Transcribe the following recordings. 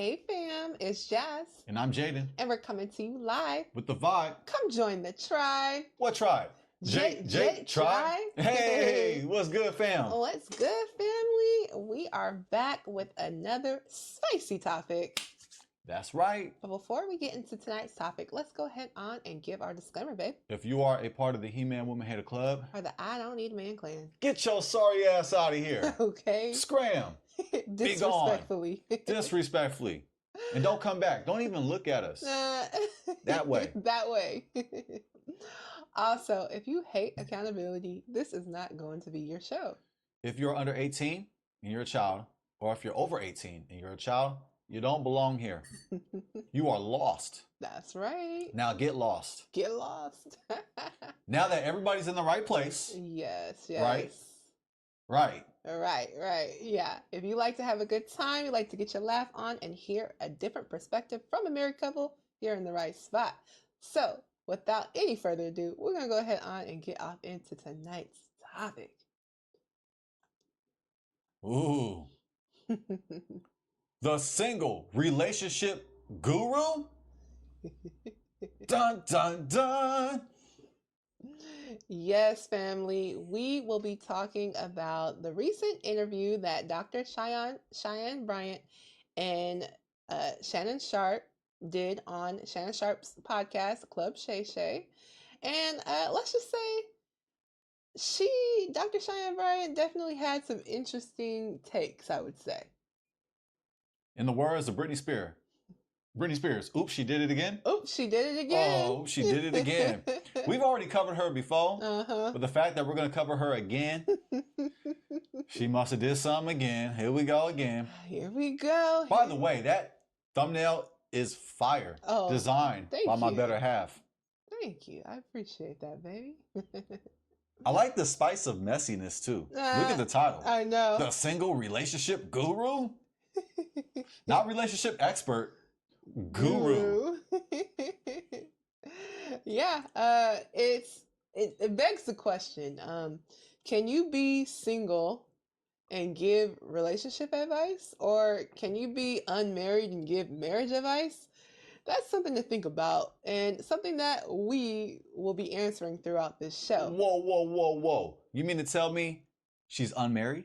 Hey fam, it's Jazz. And I'm Jaden. And we're coming to you live With the vibe. Come join the tribe. What tribe? J tribe? Hey, what's good, fam? What's good, family? We are back with another spicy topic. That's right. But before we get into tonight's topic, let's go ahead on and give our disclaimer, babe. If you are a part of the He-Man Woman Hater Club, or the I Don't Need a Man clan, get your sorry ass out of here. Okay. Scram. Disrespectfully. Disrespectfully. And don't come back. Don't even look at us. That way. That way. Also, if you hate accountability, this is not going to be your show. If you're under 18 and you're a child, or if you're over 18 and you're a child, you don't belong here. You are lost. That's right. Now get lost. Get lost. Now that everybody's in the right place. Yes. Right. Right. Yeah. If you like to have a good time, you like to get your laugh on and hear a different perspective from a married couple, you're in the right spot. So, without any further ado, we're going to go ahead on and get off into tonight's topic. Ooh. The single relationship guru? Dun, dun, dun. Yes, family. We will be talking about the recent interview that Dr. Cheyenne Bryant and Shannon Sharp did on Shannon Sharp's podcast, Club Shay Shay. And let's just say Dr. Cheyenne Bryant definitely had some interesting takes, I would say. In the words of Britney Spears, oops, she did it again. Oops, she did it again. Oh, she did it again. We've already covered her before, but the fact that we're going to cover her again, she must have did something again. Here we go again. Here we go. By the way, that thumbnail is fire. Designed by my better half. Thank you. I appreciate that, baby. I like the spice of messiness, too. Look at the title. I know. The single relationship guru? Not relationship expert. Guru. Yeah, it begs the question, can you be single and give relationship advice, or can you be unmarried and give marriage advice? That's something to think about, and something that we will be answering throughout this show. Whoa. You mean to tell me she's unmarried?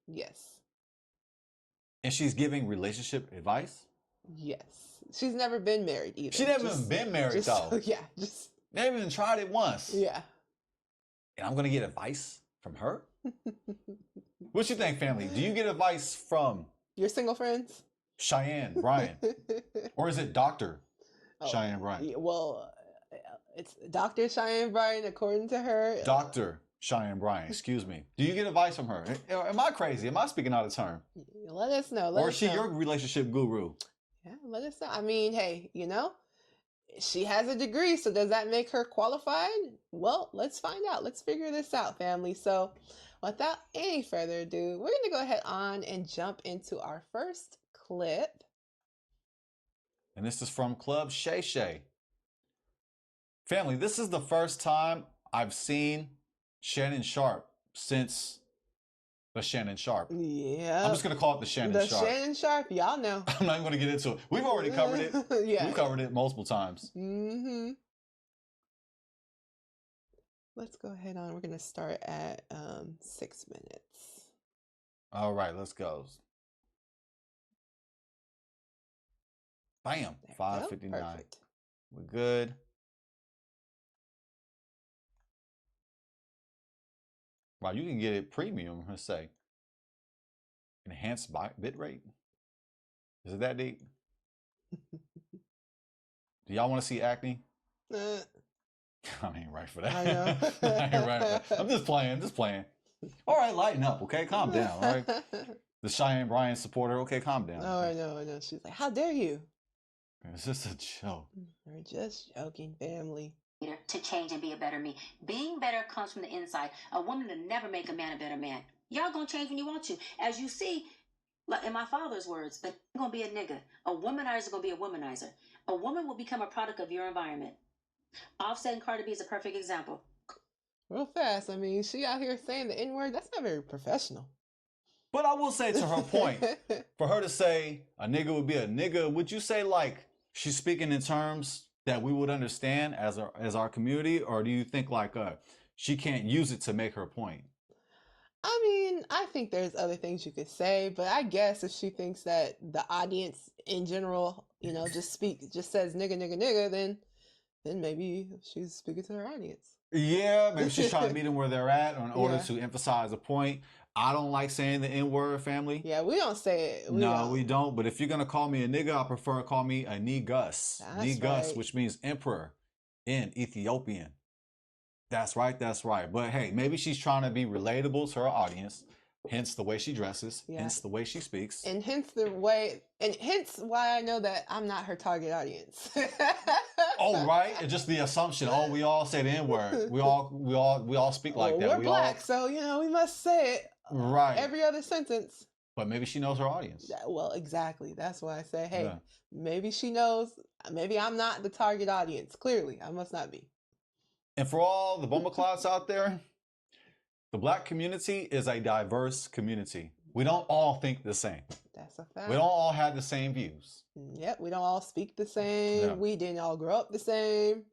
Yes. And she's giving relationship advice? Yes. She's never been married either. She never even been married, though. Yeah, never even tried it once. Yeah. And I'm going to get advice from her? What you think, family? Do you get advice from your single friends? Cheyenne Bryant? Or is it Dr. Cheyenne Bryant? Well, it's Dr. Cheyenne Bryant, according to her. Dr. Cheyenne Bryant, excuse me. Do you get advice from her? Am I crazy? Am I speaking out of turn? Let us know. Or is she your relationship guru? Yeah, let us know. I mean, hey, she has a degree, so does that make her qualified? Well, let's find out. Let's figure this out, family. So without any further ado, we're going to go ahead on and jump into our first clip. And this is from Club Shay Shay. Family, this is the first time I've seen Shannon Sharp since the Shannon Sharp. Yeah. I'm just going to call it the Shannon Sharp. The Shannon Sharp, y'all know. I'm not even going to get into it. We've already covered it. Yeah. We've covered it multiple times. Mm-hmm. Let's go ahead on. We're going to start at 6 minutes. All right, let's go. Bam. 5:59. Perfect. We're good. Wow, you can get it premium, let's say. Enhanced bit rate? Is it that deep? Do y'all want to see acne? I ain't right for that. I know. I ain't right for that. I'm just playing. All right, lighten up, okay? Calm down, all right? The Cheyenne Bryant supporter, okay, calm down. Oh, I know. She's like, how dare you? It's just a joke. We're just joking, family. To change and be a better me. Being better comes from the inside. A woman will never make a man a better man. Y'all gonna change when you want to. As you see, in my father's words, but you're gonna be a nigga. A womanizer is gonna be a womanizer. A woman will become a product of your environment. Offset and Cardi B is a perfect example. Real fast. I mean, she out here saying the N-word. That's not very professional. But I will say to her point, for her to say a nigga would be a nigga, would you say like she's speaking in terms that we would understand as our community, or do you think like she can't use it to make her point? I mean, I think there's other things you could say, but I guess if she thinks that the audience in general, just says nigga, nigga, nigga, then maybe she's speaking to her audience. Yeah, maybe she's trying to meet them where they're at in order Yeah. to emphasize a point. I don't like saying the N-word, family. Yeah, we don't say it. We don't. But if you're gonna call me a nigga, I prefer to call me a Negus. Negus, right. which means emperor in Ethiopian. That's right. That's right. But hey, maybe she's trying to be relatable to her audience. Hence the way she dresses. Yeah. Hence the way she speaks. And hence why I know that I'm not her target audience. Oh, right. And just the assumption. Oh, we all say the N-word. We all speak like that. We're black, so we must say it. Right. Every other sentence. But maybe she knows her audience. Well, exactly. That's why I say, hey, maybe she knows. Maybe I'm not the target audience. Clearly, I must not be. And for all the bumbleclots out there, the black community is a diverse community. We don't all think the same. That's a fact. We don't all have the same views. Yep, we don't all speak the same. Yeah. We didn't all grow up the same.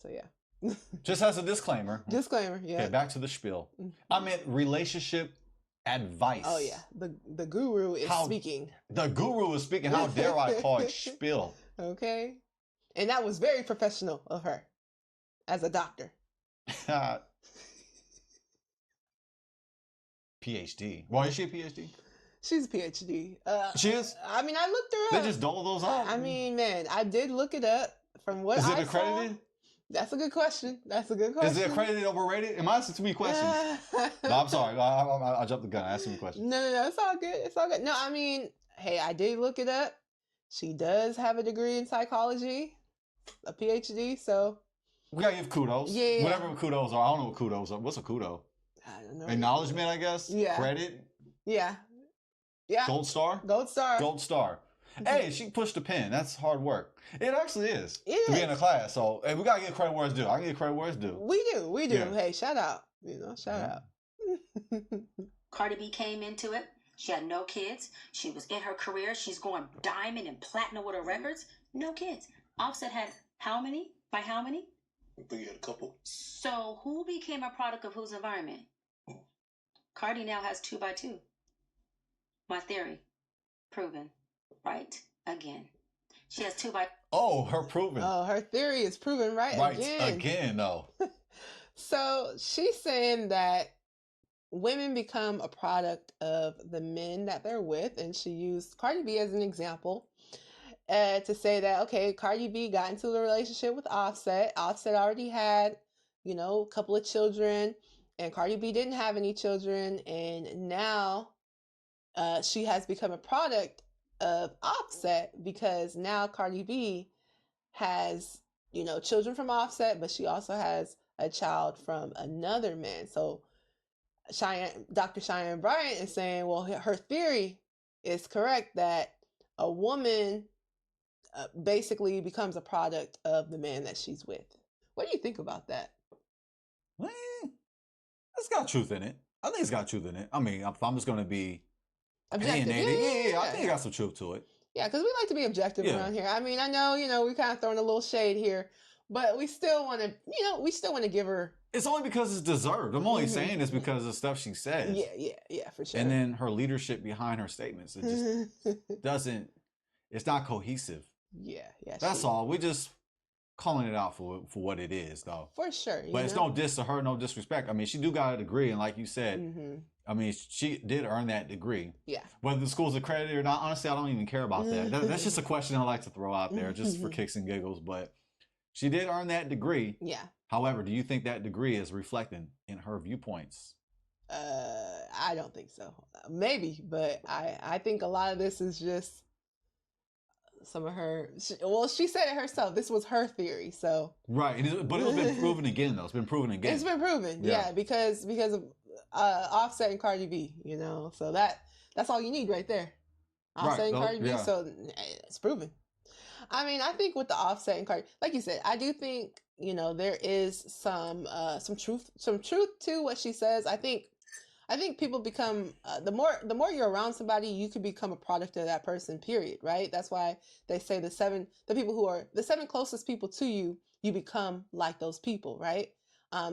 So yeah. Just as a disclaimer. Disclaimer, yeah. Okay, back to the spiel. I meant relationship advice. Oh yeah, the guru is speaking. The guru is speaking. How dare I call it spiel? Okay. And that was very professional of her as a doctor. PhD. Why is she a PhD? She's a PhD. She is? I mean, I looked her up. They just dole those out? I mean, man, I did look it up. From what Is I it accredited? saw, that's a good question. That's a good question. Is it accredited, overrated? Am I asking too many questions? No, I'm sorry. I jumped the gun. I asked too many questions. No, it's all good. It's all good. No, I mean, hey, I did look it up. She does have a degree in psychology, a PhD, so. We gotta give kudos. Yeah. Whatever kudos are. I don't know what kudos are. What's a kudo? I don't know. Acknowledgement, I guess? Yeah. Credit? Yeah. Yeah. Gold star? Gold star. Gold star. Hey, she pushed the pen. That's hard work. It actually is. It to be is. in a class. So, hey, we gotta give credit where it's due. I can give credit where it's due. We do. Yeah. Hey, shout out. Shout out. Cardi B came into it. She had no kids. She was in her career. She's going diamond and platinum with her records. No kids. Offset had how many? By how many? I think you had a couple. So who became a product of whose environment? Cardi now has 2 by 2. My theory. Proven. Right again. She has 2 by. Oh, her proven. Oh, her theory is proven right again, though. So she's saying that women become a product of the men that they're with, and she used Cardi B as an example to say that, okay, Cardi B got into a relationship with Offset. Offset already had, a couple of children, and Cardi B didn't have any children, and now she has become a product of Offset because now Cardi B has, children from Offset, but she also has a child from another man. So Dr. Cheyenne Bryant is saying, well, her theory is correct that a woman basically becomes a product of the man that she's with. What do you think about that? Well, it's got truth in it. I think it's got truth in it. I mean, if I'm just going to be Objective. opinionated, yeah, I think it got some truth to it. Yeah, because we like to be objective around here. I mean, I know, we kind of throwing a little shade here, but we still want to, give her. It's only because it's deserved. I'm only saying this because of the stuff she says. Yeah, for sure. And then her leadership behind her statements. It just doesn't, it's not cohesive. Yeah. That's all. We're just calling it out for what it is, though. For sure. But it's no diss to her, no disrespect. I mean, she do got a degree, and like you said, I mean, she did earn that degree. Yeah. Whether the school's accredited or not, honestly, I don't even care about that. That's just a question I like to throw out there, just for kicks and giggles. But she did earn that degree. Yeah. However, do you think that degree is reflecting in her viewpoints? I don't think so. Maybe, but I think a lot of this is just some of her. She said it herself. This was her theory, so. Right, but it's been proven again, though. It's been proven again. It's been proven, yeah, because of Offset and Cardi B, so that's all you need right there. Offset and Cardi B, so it's proven. I mean, I think with the Offset and Cardi, like you said, I do think there is some truth to what she says. I think I think people become the more you're around somebody, you could become a product of that person. Period. Right. That's why they say the seven closest people to you, you become like those people. Right.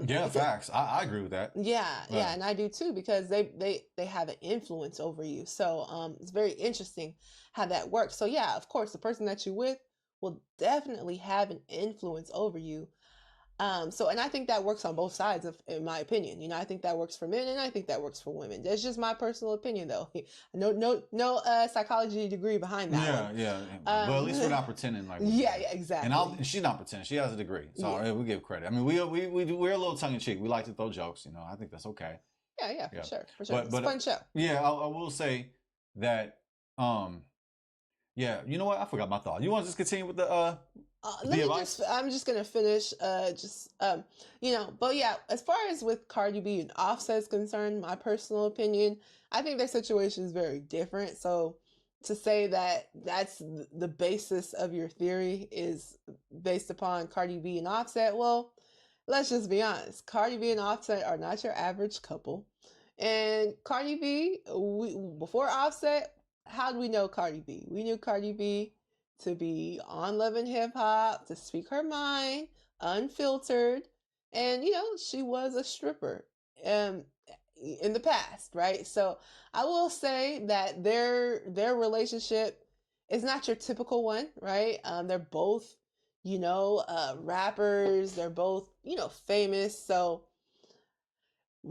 Yeah, facts. I agree with that. Yeah, and I do too because they have an influence over you. So it's very interesting how that works. So yeah, of course, the person that you're with will definitely have an influence over you. And I think that works on both sides in my opinion. You know, I think that works for men and I think that works for women. That's just my personal opinion though. No psychology degree behind that one. Yeah. But at least we're not pretending like yeah, exactly. And she's not pretending. She has a degree. So we give credit. I mean, we're a little tongue in cheek. We like to throw jokes, you know. I think that's okay. Yeah, for sure. It's a fun show. Yeah, I will say that yeah, you know what? I forgot my thought. You want to just continue with the I'm just gonna finish. But yeah, as far as with Cardi B and Offset is concerned, my personal opinion, I think their situation is very different. So to say that that's the basis of your theory is based upon Cardi B and Offset, well, let's just be honest. Cardi B and Offset are not your average couple. And Cardi B, before Offset, how do we know Cardi B? We knew Cardi B to be on Love and Hip Hop, to speak her mind, unfiltered, and she was a stripper in the past, right? So I will say that their relationship is not your typical one, right? They're both, rappers. They're both, famous. So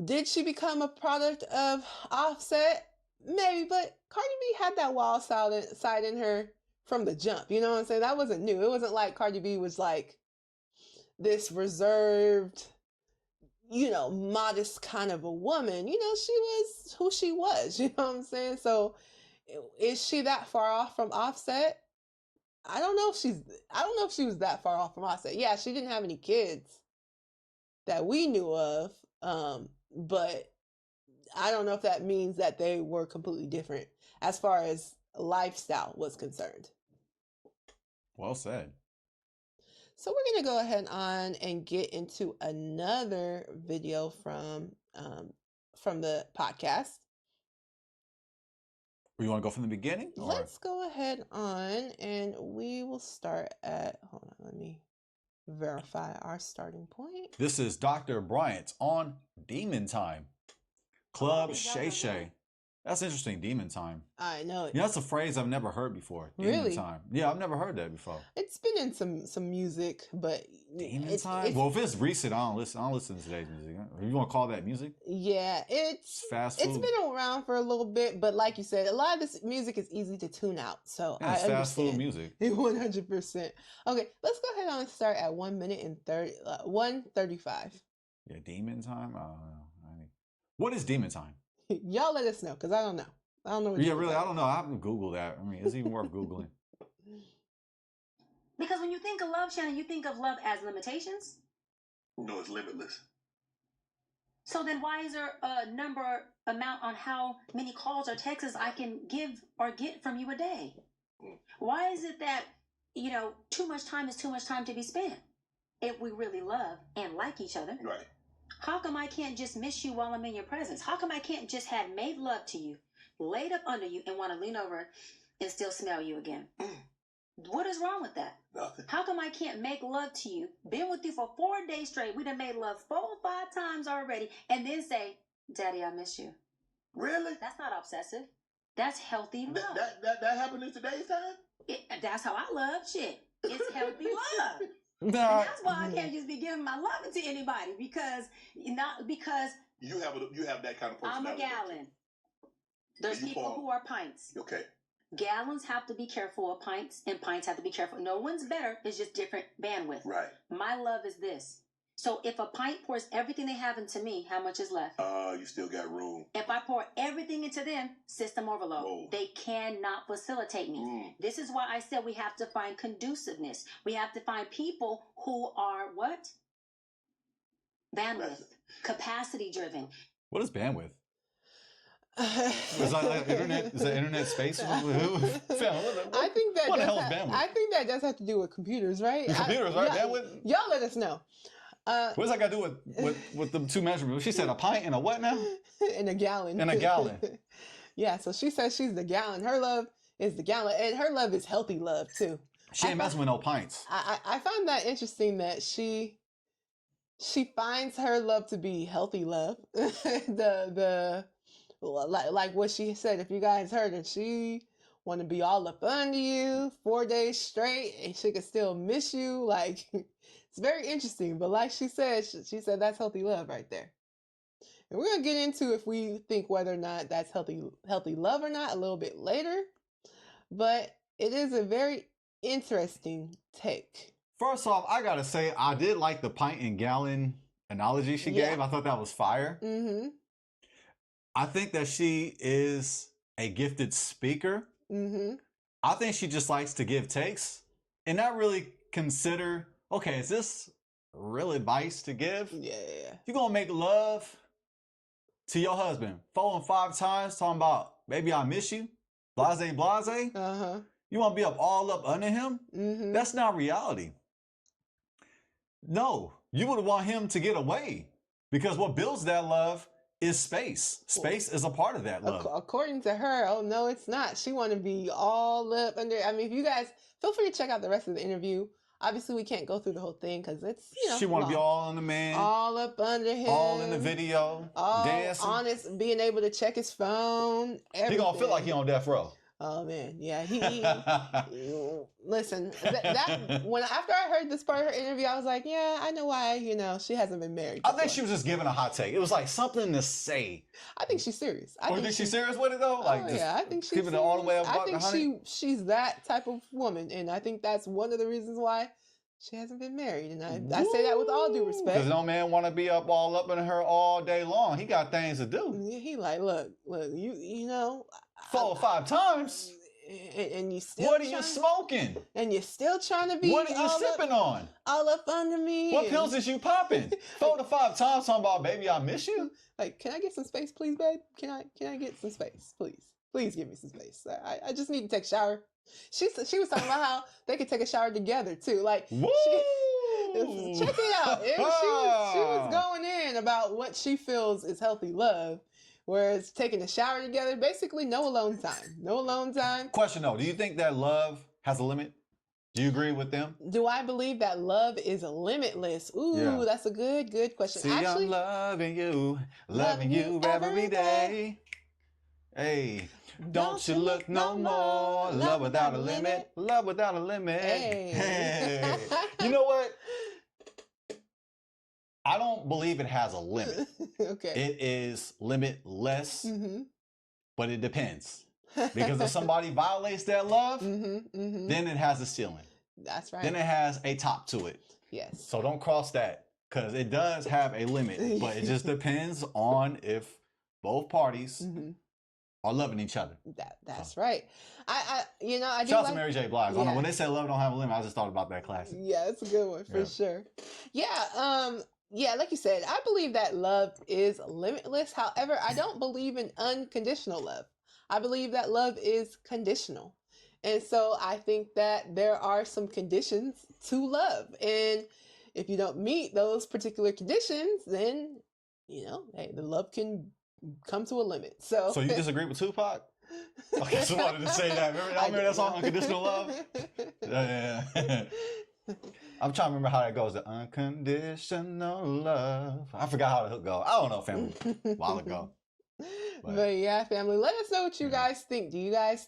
did she become a product of Offset? Maybe, but Cardi B had that wild side in her from the jump. You know what I'm saying? That wasn't new. It wasn't like Cardi B was like this reserved, modest kind of a woman. She was who she was. You know what I'm saying? So is she that far off from Offset? I don't know if she was that far off from Offset. Yeah, she didn't have any kids that we knew of. But I don't know if that means that they were completely different as far as lifestyle was concerned. Well said. So we're going to go ahead on and get into another video from the podcast. You want to go from the beginning? Let's go ahead on and we will start at, hold on, let me verify our starting point. This is Dr. Bryant on Demon Time. Club Shay Shay. That's interesting, Demon Time. I know. Yeah, that's a phrase I've never heard before. Demon Time. Yeah, I've never heard that before. It's been in some music, but Demon Time? Well, if it's recent, I don't listen to today's music. You want to call that music? Yeah, it's fast food. It's been around for a little bit, but like you said, a lot of this music is easy to tune out. So yeah, it's fast food music. 100%. Okay, let's go ahead and start at 1 minute and 1:35. Yeah, Demon Time? What is Demon Time? Y'all let us know, because I don't know. I don't know what really, I don't know. I haven't Googled that. I mean, it's even worth Googling. Because when you think of love, Shannon, you think of love as limitations? No, it's limitless. So then why is there a amount on how many calls or texts I can give or get from you a day? Why is it that, too much time is too much time to be spent? If we really love and like each other. Right. How come I can't just miss you while I'm in your presence? How come I can't just have made love to you, laid up under you, and want to lean over and still smell you again? What is wrong with that? Nothing. How come I can't make love to you, been with you for 4 days straight, we done made love 4 or 5 times already, and then say, Daddy, I miss you? Really? That's not obsessive. That's healthy love. That happened in today's time? That's how I love shit. It's healthy love. No. And that's why I can't just be giving my loving to anybody because you have that kind of personality. I'm a gallon. There's people who are pints. Okay. Gallons have to be careful of pints, and pints have to be careful. No one's better. It's just different bandwidth. Right. My love is this. So if a pint pours everything they have into me, how much is left? You still got room. If I pour everything into them, system overload. Whoa. They cannot facilitate me. This is why I said we have to find conduciveness. We have to find people who are what? Bandwidth. Capacity driven. What is bandwidth? Is that like internet? Is that internet space? I think that what the hell is bandwidth? I think that does have to do with computers, right? Computers, right? Bandwidth. Y'all let us know. What does that got to do with the two measurements? She said a pint and a what now? In a gallon. In a gallon. Yeah, so she says she's the gallon. Her love is the gallon, and her love is healthy love too. She ain't messing with no pints. I found that interesting that she finds her love to be healthy love. Like what she said, if you guys heard it, she want to be all up under you 4 days straight, and she could still miss you. Like, it's very interesting. But like she said that's healthy love right there. And we're gonna get into if we think whether or not that's healthy love or not a little bit later. But it is a very interesting take. First off, I gotta say I did like the pint and gallon analogy she gave. I thought that was fire. Mm-hmm. I think that she is a gifted speaker. Mm-hmm. I think she just likes to give takes and not really consider, okay, is this real advice to give? Yeah. You're gonna make love to your husband 4 and 5 times talking about, baby, I miss you, blase. Uh-huh. You want to be all up under him? Mm-hmm. That's not reality. No, you would want him to get away, because what builds that love is space. Space is a part of that love. According to her, oh no, it's not. She want to be all up under. I mean, if you guys feel free to check out the rest of the interview. Obviously, we can't go through the whole thing because it's, she want to be all on the man, all up under him, all in the video, all dancing, honest, being able to check his phone. Everything. He gonna feel like he on death row. Oh man, yeah. He listen. When after I heard this part of her interview, I was like, yeah, I know why. She hasn't been married before. I think she was just giving a hot take. It was like something to say. I think she's serious. You think she's serious with it though? Like, yeah, I think she's giving it all the way up. I think she's that type of woman, and I think that's one of the reasons why she hasn't been married. And I say that with all due respect. Because no man want to be all up in her all day long. He got things to do. He like, look, you know. 4 or 5 times. And you still. What are you smoking? And you're still trying to be. What are you sipping on? All up under me. What pills is you popping? 4 to 5 times talking about, baby, I miss you. Like, can I get some space, please, babe? Can I get some space, please give me some space. I just need to take a shower. She was talking about how they could take a shower together too. Like, check it out. She was going in about what she feels is healthy love. Whereas taking a shower together, basically no alone time. No alone time. Question though, do you think that love has a limit? Do you agree with them? Do I believe that love is limitless? Ooh, yeah. That's a good question. See, actually, I'm loving you every day. Hey, don't you look no more. Love without a limit. Love without a limit. Hey. You know what? I don't believe it has a limit. Okay. It is limitless, but it depends. Because if somebody violates that love, then it has a ceiling. That's right. Then it has a top to it. Yes. So don't cross that, because it does have a limit, but it just depends on if both parties are loving each other. That's right. I do. Shout out to Mary J. Blige. Yeah. When they say love don't have a limit, I just thought about that classic. Yeah, it's a good one for sure. Yeah. Yeah, like you said, I believe that love is limitless. However, I don't believe in unconditional love. I believe that love is conditional. And so I think that there are some conditions to love. And if you don't meet those particular conditions, then, hey, the love can come to a limit. So you disagree with Tupac? Okay, so I wanted to say that. Remember that song, Unconditional Love? Yeah. I'm trying to remember how that goes. The unconditional love. I forgot how the hook goes. I don't know, family. A while ago. But yeah, family, let us know what you guys think. Do you guys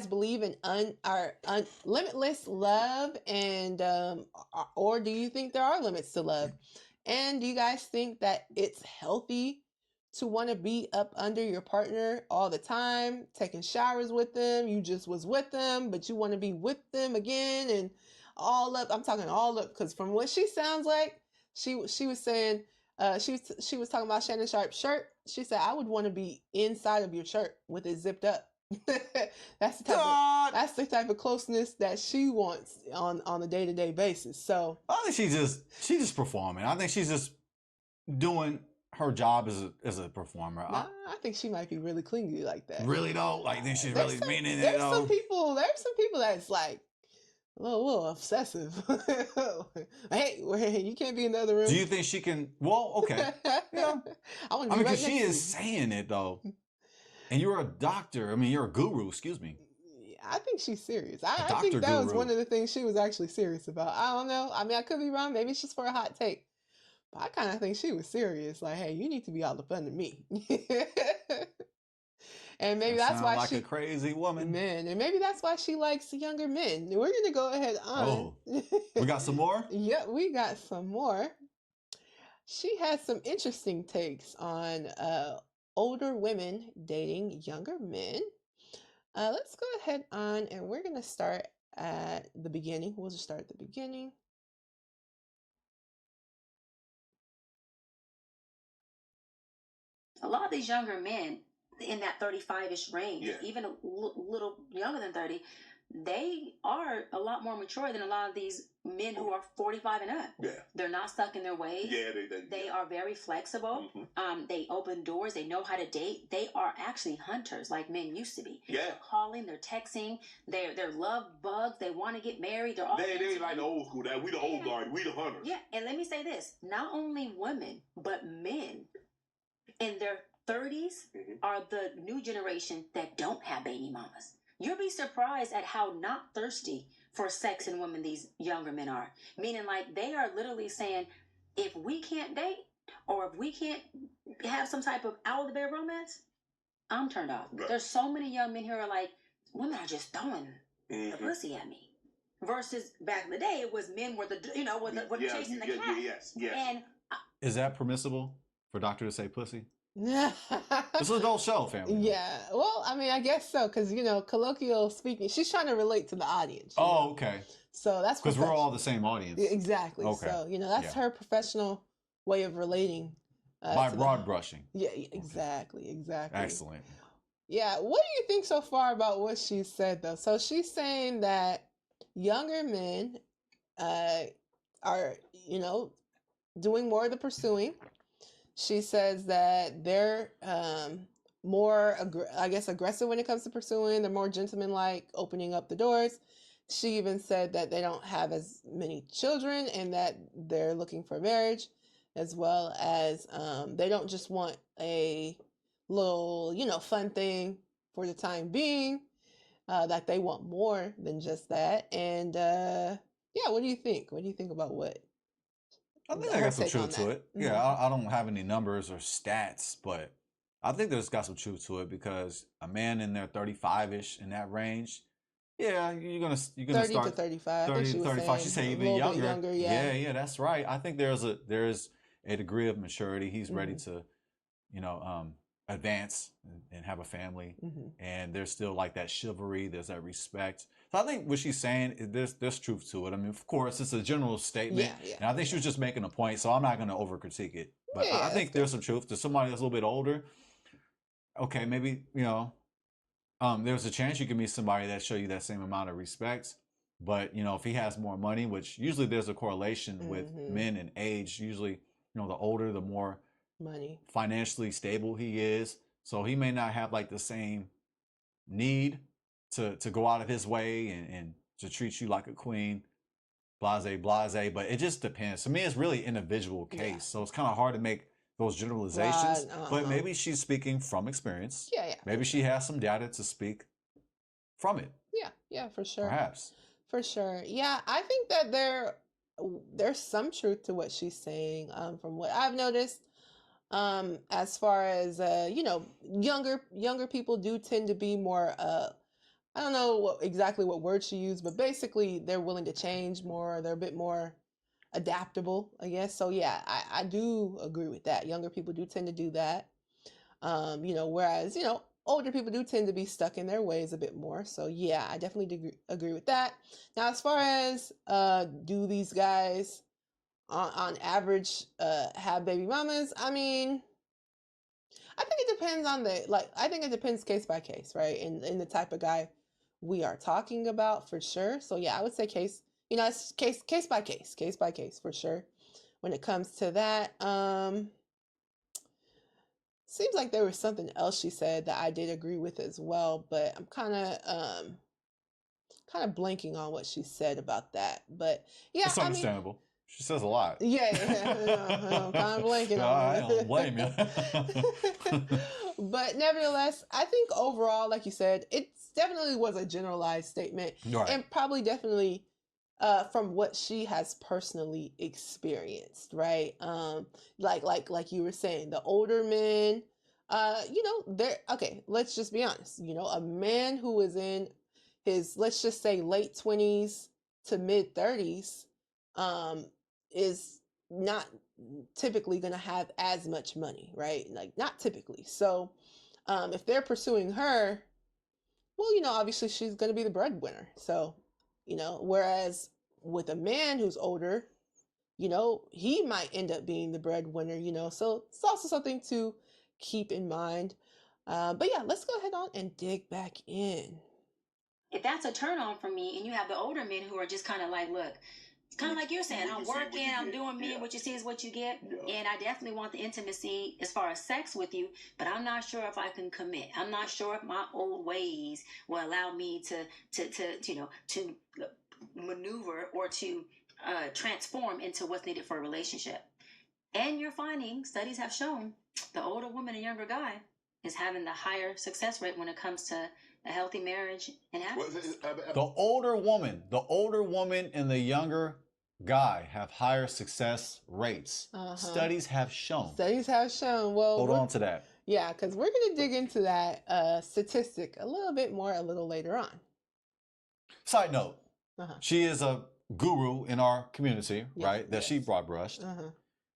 believe in limitless love, and or do you think there are limits to love? And do you guys think that it's healthy to want to be up under your partner all the time, taking showers with them? You just was with them, but you want to be with them again and all up. I'm talking all up, because from what she sounds like, she was saying, she was talking about Shannon Sharp's shirt. She said, I would want to be inside of your shirt with it zipped up. That's the type of closeness that she wants on a day-to-day basis. So I think she's just performing. I think she's just doing her job as a performer. I think she might be really clingy like that. Really though? Like, think she's really meaning it though? There's some people that's like little obsessive. Hey, you can't be in the other Do room. you think she can? Well, okay. Yeah. I want I to be mean, right because next she to is you. saying it though, and you're a doctor. I mean, you're a guru. Excuse me, I think she's serious. a I doctor think that was guru. one of the things she was actually serious about. I don't know. I mean, I could be wrong. Maybe it's just for a hot take. But I kind of think she was serious. Like, hey, you need to be all up under me. And maybe That that's sound why like a she, crazy woman. man, and maybe that's why she likes younger men. We're going to go ahead on. Oh, we got some more. Yep, we got some more. She has some interesting takes on older women dating younger men. Let's go ahead on, and we're going to start at the beginning. We'll just start at the beginning. A lot of these younger men in that 35-ish range, Yeah. even a little younger than 30, they are a lot more mature than a lot of these men who are 45 and up. Yeah. They're not stuck in their ways. Yeah, They are very flexible. They open doors. They know how to date. They are actually hunters like men used to be. Yeah. They're calling. They're texting. They're love bugs. They want to get married. They're all They ain't like the old school. That we the old guard. We the hunters. Yeah, and let me say this: not only women, but men in their 30s are the new generation that don't have baby mamas. You'll be surprised at how not thirsty for sex and women these younger men are. Meaning, like, they are literally saying, if we can't date or if we can't have some type of out of the bed romance, I'm turned off. Right. There's so many young men here who are like, women are just throwing the pussy at me. Versus back in the day, it was men were chasing the cat. Yes. And Is that permissible for a doctor to say pussy? This is an adult show, family. Yeah, well, I mean, I guess so, because colloquial speaking, she's trying to relate to the audience. Oh, okay. So that's because we're all the same audience. Exactly. Okay. So that's her professional way of relating. By broad brushing. Yeah, exactly. Excellent. Yeah, what do you think so far about what she said though? So she's saying that younger men are doing more of the pursuing. She says that they're more, aggressive when it comes to pursuing. They're more gentlemanlike, opening up the doors. She even said that they don't have as many children and that they're looking for marriage, as well as they don't just want a little, fun thing for the time being. That they want more than just that. And what do you think? What do you think about what? I think I got some truth to it. Mm-hmm. Yeah, I don't have any numbers or stats, but I think there's got some truth to it because a man in their 35-ish in that range, yeah, you're gonna 30 start to 35. 30 to 35. She said even younger. Yeah, that's right. I think there's a degree of maturity. He's ready to, advance and have a family, and there's still like that chivalry. There's that respect. So I think what she's saying, there's truth to it. I mean, of course, it's a general statement, and I think she was just making a point. So I'm not going to over critique it, but I think there's some truth to somebody that's a little bit older. Okay, maybe there's a chance you can meet somebody that show you that same amount of respect. But if he has more money, which usually there's a correlation with men and age. Usually, the older, the more money, financially stable he is. So he may not have like the same need to go out of his way and to treat you like a queen, blase, but it just depends. To me, it's really individual case. Yeah. So it's kind of hard to make those generalizations, but maybe she's speaking from experience. Yeah. Maybe she has some data to speak from it. Yeah, for sure. Perhaps. For sure. Yeah, I think that there's some truth to what she's saying, from what I've noticed. As far as younger people do tend to be more I don't know exactly what word she used, but basically they're willing to change more. They're a bit more adaptable, I guess. So yeah, I do agree with that. Younger people do tend to do that. Whereas, older people do tend to be stuck in their ways a bit more. So yeah, I definitely do agree with that. Now, as far as do these guys on average have baby mamas? I mean, I think it depends on I think it depends case by case, right? And the type of guy we are talking about, for sure. So yeah, I would say it's case by case for sure. When it comes to that, seems like there was something else she said that I did agree with as well, but I'm kind kind of blanking on what she said about that. But yeah, It's understandable. She says a lot. Yeah, I'm kind of blanking on I it. don't blame you. But nevertheless, I think overall, like you said, it definitely was a generalized statement, Right. and probably definitely from what she has personally experienced, right? Like you were saying, the older men, they're okay. Let's just be honest. A man who is in his, let's just say, late 20s to mid 30s, is not typically going to have as much money, right? Like, not typically. So if they're pursuing her, well, obviously she's going to be the breadwinner. So, whereas with a man who's older, he might end up being the breadwinner, so it's also something to keep in mind. But yeah, let's go ahead on and dig back in. If that's a turn on for me, and you have the older men who are just kind of like, look, it's kind of like you're saying, I'm working, I'm doing me, and what you see is what you get. Yeah. And I definitely want the intimacy as far as sex with you, but I'm not sure if I can commit. I'm not sure if my old ways will allow me to maneuver or to transform into what's needed for a relationship. And you're finding, studies have shown, the older woman and younger guy is having the higher success rate when it comes to a healthy marriage and happiness. The older woman and the younger guy have higher success rates. Studies have shown. Well, hold on to that. Yeah, because we're going to dig into that statistic a little later on. Side note, she is a guru in our community, right? That she broad brushed.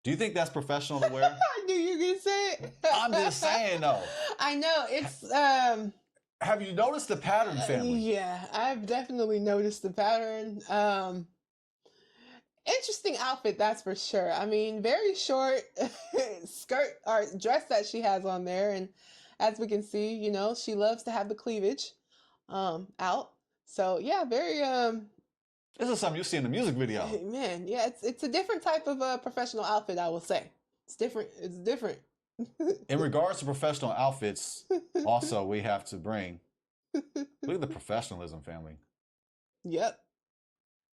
Do you think that's professional to wear? I knew you were going to say it. I'm just saying, though. I know. It's... Have you noticed the pattern, family? Yeah, I've definitely noticed the pattern. Interesting outfit, that's for sure. I mean, very short skirt or dress that she has on there. And as we can see, she loves to have the cleavage out. So, yeah, very... This is something you see in the music video. Man, yeah, it's a different type of professional outfit, I will say. It's different. In regards to professional outfits, also, we have to bring... Look at the professionalism, family. Yep.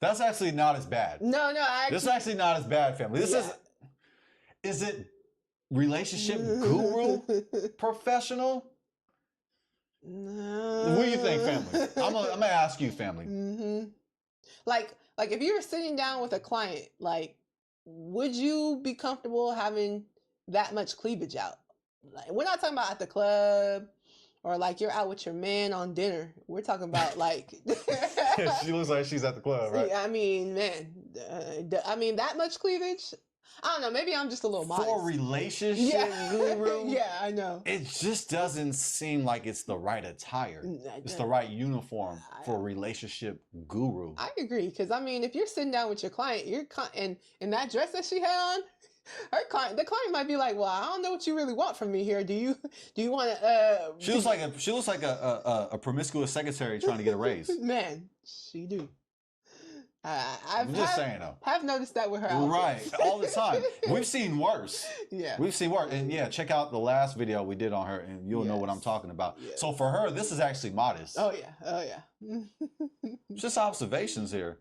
That's actually not as bad. No, this is actually not as bad, family. Is it relationship guru professional? No. What do you think, family? I'm gonna ask you, family. Like if you were sitting down with a client, like, would you be comfortable having that much cleavage out? Like, we're not talking about at the club or like you're out with your man on dinner. We're talking about like... She looks like she's at the club, right? I mean, man, that much cleavage? I don't know. Maybe I'm just a little modest. For relationship guru? Yeah, I know. It just doesn't seem like it's the right attire. It's the right uniform for a relationship guru. I agree. Because, I mean, if you're sitting down with your client, and that dress that she had on, the client might be like, well, I don't know what you really want from me here. Do you want to... She looks like a promiscuous secretary trying to get a raise. Man, she do. I'm just saying, though. I've noticed that with her outfits. Right, all the time. We've seen worse. Yeah. We've seen worse. And yeah, check out the last video we did on her, and you'll know what I'm talking about. Yes. So for her, this is actually modest. Oh, yeah. Just observations here.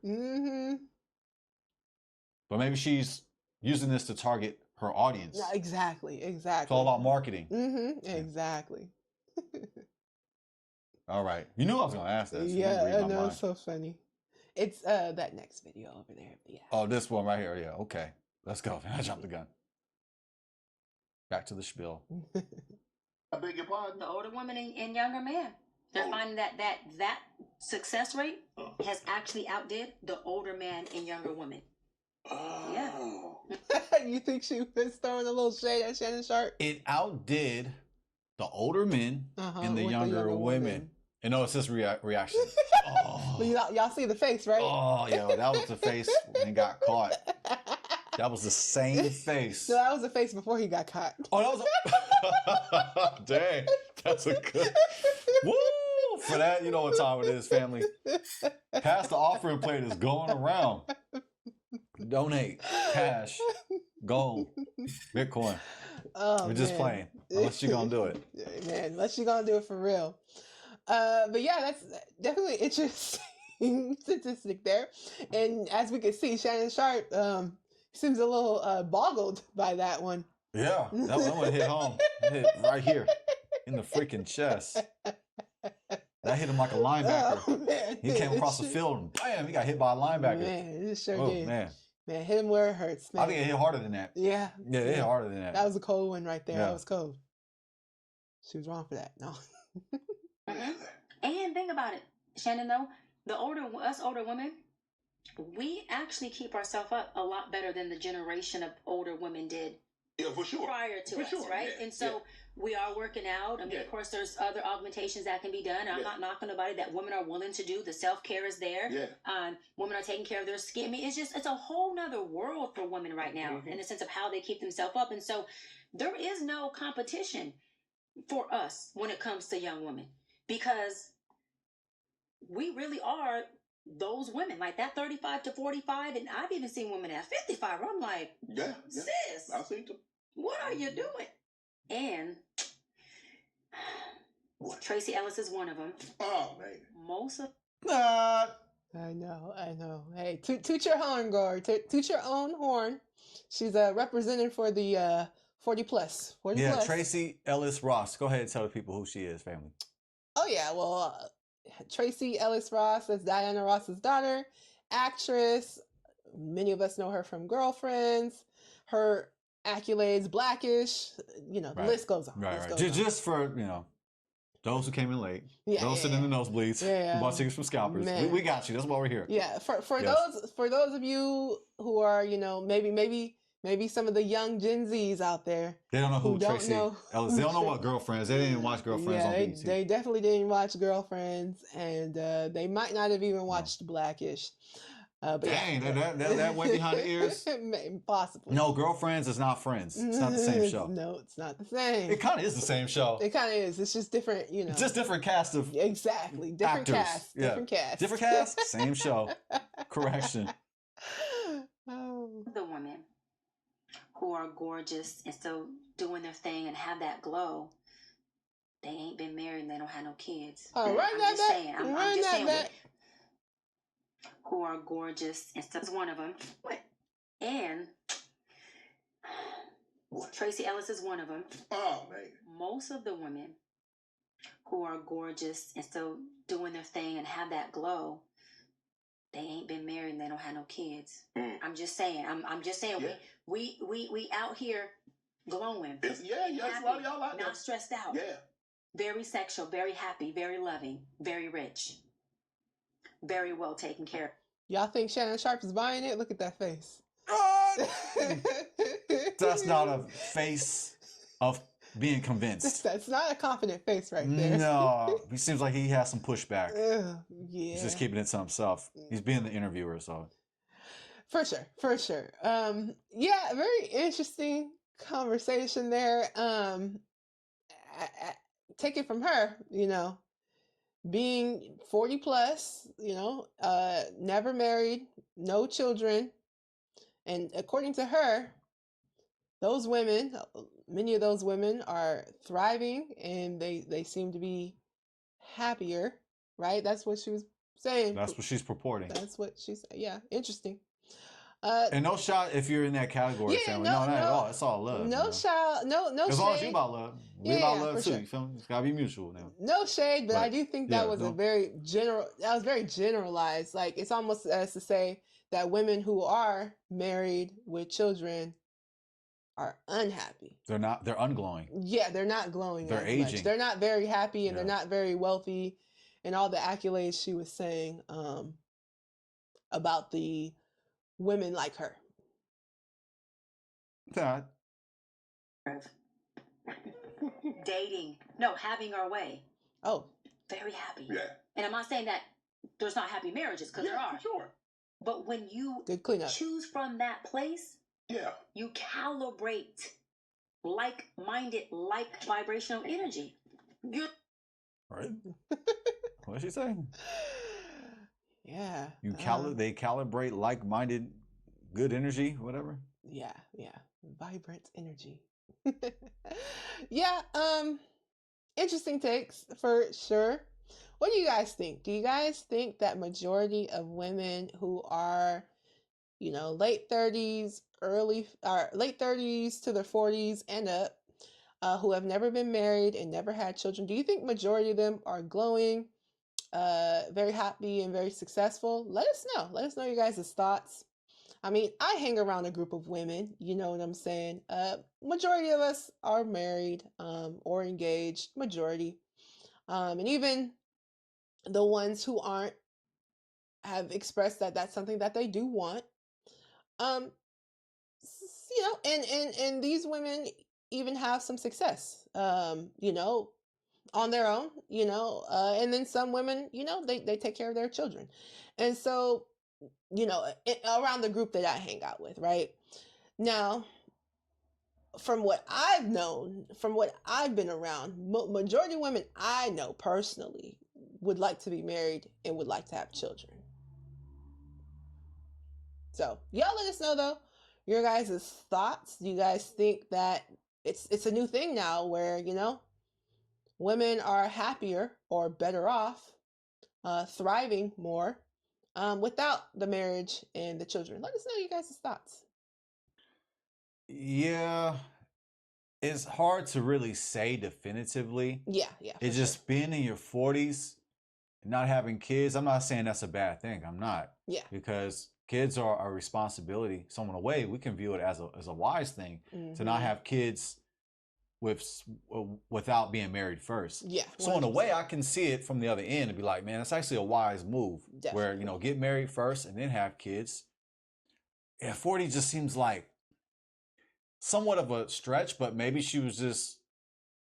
But maybe she's using this to target her audience. Exactly. It's all about marketing. Exactly. All right. You knew I was going to ask that. So yeah, I know. It's so funny. It's that next video over there. Yeah. Oh, this one right here. Yeah. Okay. Let's go. I jumped the gun. Back to the spiel. I beg your pardon? The older women and younger men. They're finding that success rate has actually outdid the older man and younger women. Oh. Yeah. You think she was throwing a little shade at Shannon Sharp? It outdid the older men and the younger women. And no, it's just reaction. Oh. Y'all see the face, right? Oh, yeah, that was the face when he got caught. That was the same face. No, that was the face before he got caught. Oh, that was dang, that's a good... Woo! For that, you know what time it is, family. Pass the offering plate is going around. Donate, cash, gold, Bitcoin. We're just playing. Unless you're going to do it. Man, unless you're going to do it for real. But yeah, that's definitely interesting. statistic there. And as we can see, Shannon Sharp seems a little boggled by that one. Yeah, that one hit home. Hit right here in the freaking chest. That hit him like a linebacker. Oh, man. He came across the field and bam, he got hit by a linebacker. Man, it sure Oh, did. man. Man, hit him where it hurts, man. I think it hit harder than that. Yeah. Yeah, it hit harder than that. That was a cold one right there. Yeah. That was cold. She was wrong for that. No. And think about it, Shannon, though, us older women, we actually keep ourselves up a lot better than the generation of older women did. Yeah, for sure. Prior to For us, sure, right? yeah, And so we are working out. I mean, Yeah. of course, there's other augmentations that can be done. I'm Yeah. not knocking nobody that women are willing to do. The self-care is there. Yeah. Women are taking care of their skin. I mean, it's a whole nother world for women right now in the sense of how they keep themselves up. And so there is no competition for us when it comes to young women because we really are those women, like that 35 to 45. And I've even seen women at 55 where I'm like, Yeah. sis, I seen them. what are you doing? And Tracy Ellis is one of them. Oh, man. Most of I know. Hey, toot your horn, girl. Toot your own horn. She's representing for the 40 plus. 40 Yeah, plus. Tracy Ellis Ross. Go ahead and tell the people who she is, family. Oh yeah, well, Tracy Ellis Ross is Diana Ross's daughter, actress. Many of us know her from Girlfriends. Her accolades, Blackish. You know, the Right. list goes on. Right, list right. goes on. Just for, those who came in late, Yeah, those yeah, sitting in the nosebleeds, Yeah. who bought tickets from scalpers. Man. We got you. That's why we're here. Yeah, for Yes. those of you who are, maybe some of the young Gen Zs out there They don't know who don't Tracy know Ellis. They don't know what Girlfriends. They didn't watch Girlfriends yeah, on BET. they definitely didn't watch Girlfriends, and they might not have even watched Blackish. But Dang, yeah. that went behind the ears. Possibly. No, Girlfriends is not Friends. It's not the same show. No, it's not the same. It kind of is the same show. It kind of is. It's just different, It's just different cast of Exactly. Different actors. cast. Yeah. Different cast. different cast, same show. Correction. Oh. the women who are gorgeous and still doing their thing and have that glow, they ain't been married and they don't have no kids. Oh, I'm run that just back. saying. I'm Run just that saying. back. Who are gorgeous and stuff is one of them. And Tracy Ellis is one of them. Oh, man. Most of the women who are gorgeous and still doing their thing and have that glow, they ain't been married and they don't have no kids. I'm just saying. I'm just saying. Yeah. We out here glowing. It's, yeah, and there's a happy, lot of y'all out there. not stressed out. Yeah. Very sexual, very happy, very loving, very rich, very well taken care of. Y'all think Shannon Sharp is buying it? Look at that face. That's not a face of being convinced. That's not a confident face right there. No, he seems like he has some pushback. Ugh, yeah. He's just keeping it to himself. He's being the interviewer, so. For sure. Yeah, very interesting conversation there. Take it from her, being 40 plus, never married, no children. And according to her, those women, many of those women are thriving and they seem to be happier, right? That's what she was saying. That's what she's purporting. That's what she's, yeah, interesting. And no shot if you're in that category, Yeah, family. No, not at all. It's all love. No shot, no As long as you shade. about love. We Yeah, about for love too. sure. You feel me? It's gotta be mutual now. No shade, but I Right. do think Yeah, that was no. very generalized. Like, it's almost as to say that women who are married with children are unhappy. They're not. They're unglowing. Yeah, they're not glowing They're as much. aging. They're not very happy and they're Yeah. not very wealthy, and all the accolades she was saying about the women like her. That. Dating. No, having our way. Oh, Very happy. Yeah. And I'm not saying that there's not happy marriages, because there Yeah, are. for sure. But when you good cleanup. choose from that place, Yeah. you calibrate like-minded, like vibrational energy. You're Right. What did she say? Yeah. You they calibrate like-minded, good energy, whatever. Yeah. Vibrant energy. Yeah, interesting takes for sure. What do you guys think? Do you guys think that majority of women who are, late 30s, late 30s to their 40s and up, who have never been married and never had children, do you think majority of them are glowing, very happy and very successful? Let us know. Let us know your guys' thoughts. I mean, I hang around a group of women, you know what I'm saying? Majority of us are married, or engaged, majority. And even the ones who aren't have expressed that that's something that they do want. Um, and these women even have some success, on their own, and then some women, they take care of their children. And so, around the group that I hang out with, right? Now, from what I've known, from what I've been around, majority of women I know personally would like to be married and would like to have children. So y'all let us know though, your guys' thoughts. Do you guys think that it's a new thing now where, women are happier or better off, thriving more, without the marriage and the children? Let us know your guys' thoughts. Yeah, it's hard to really say definitively. Yeah, It's sure. just being in your 40s, not having kids. I'm not saying that's a bad thing. I'm not. Yeah. Because kids are a responsibility. So in a way, we can view it as a wise thing to not have kids without being married first. Yeah. 100%. So in a way, I can see it from the other end and be like, man, it's actually a wise move. Definitely. Where, get married first and then have kids. Yeah, 40 just seems like somewhat of a stretch, but maybe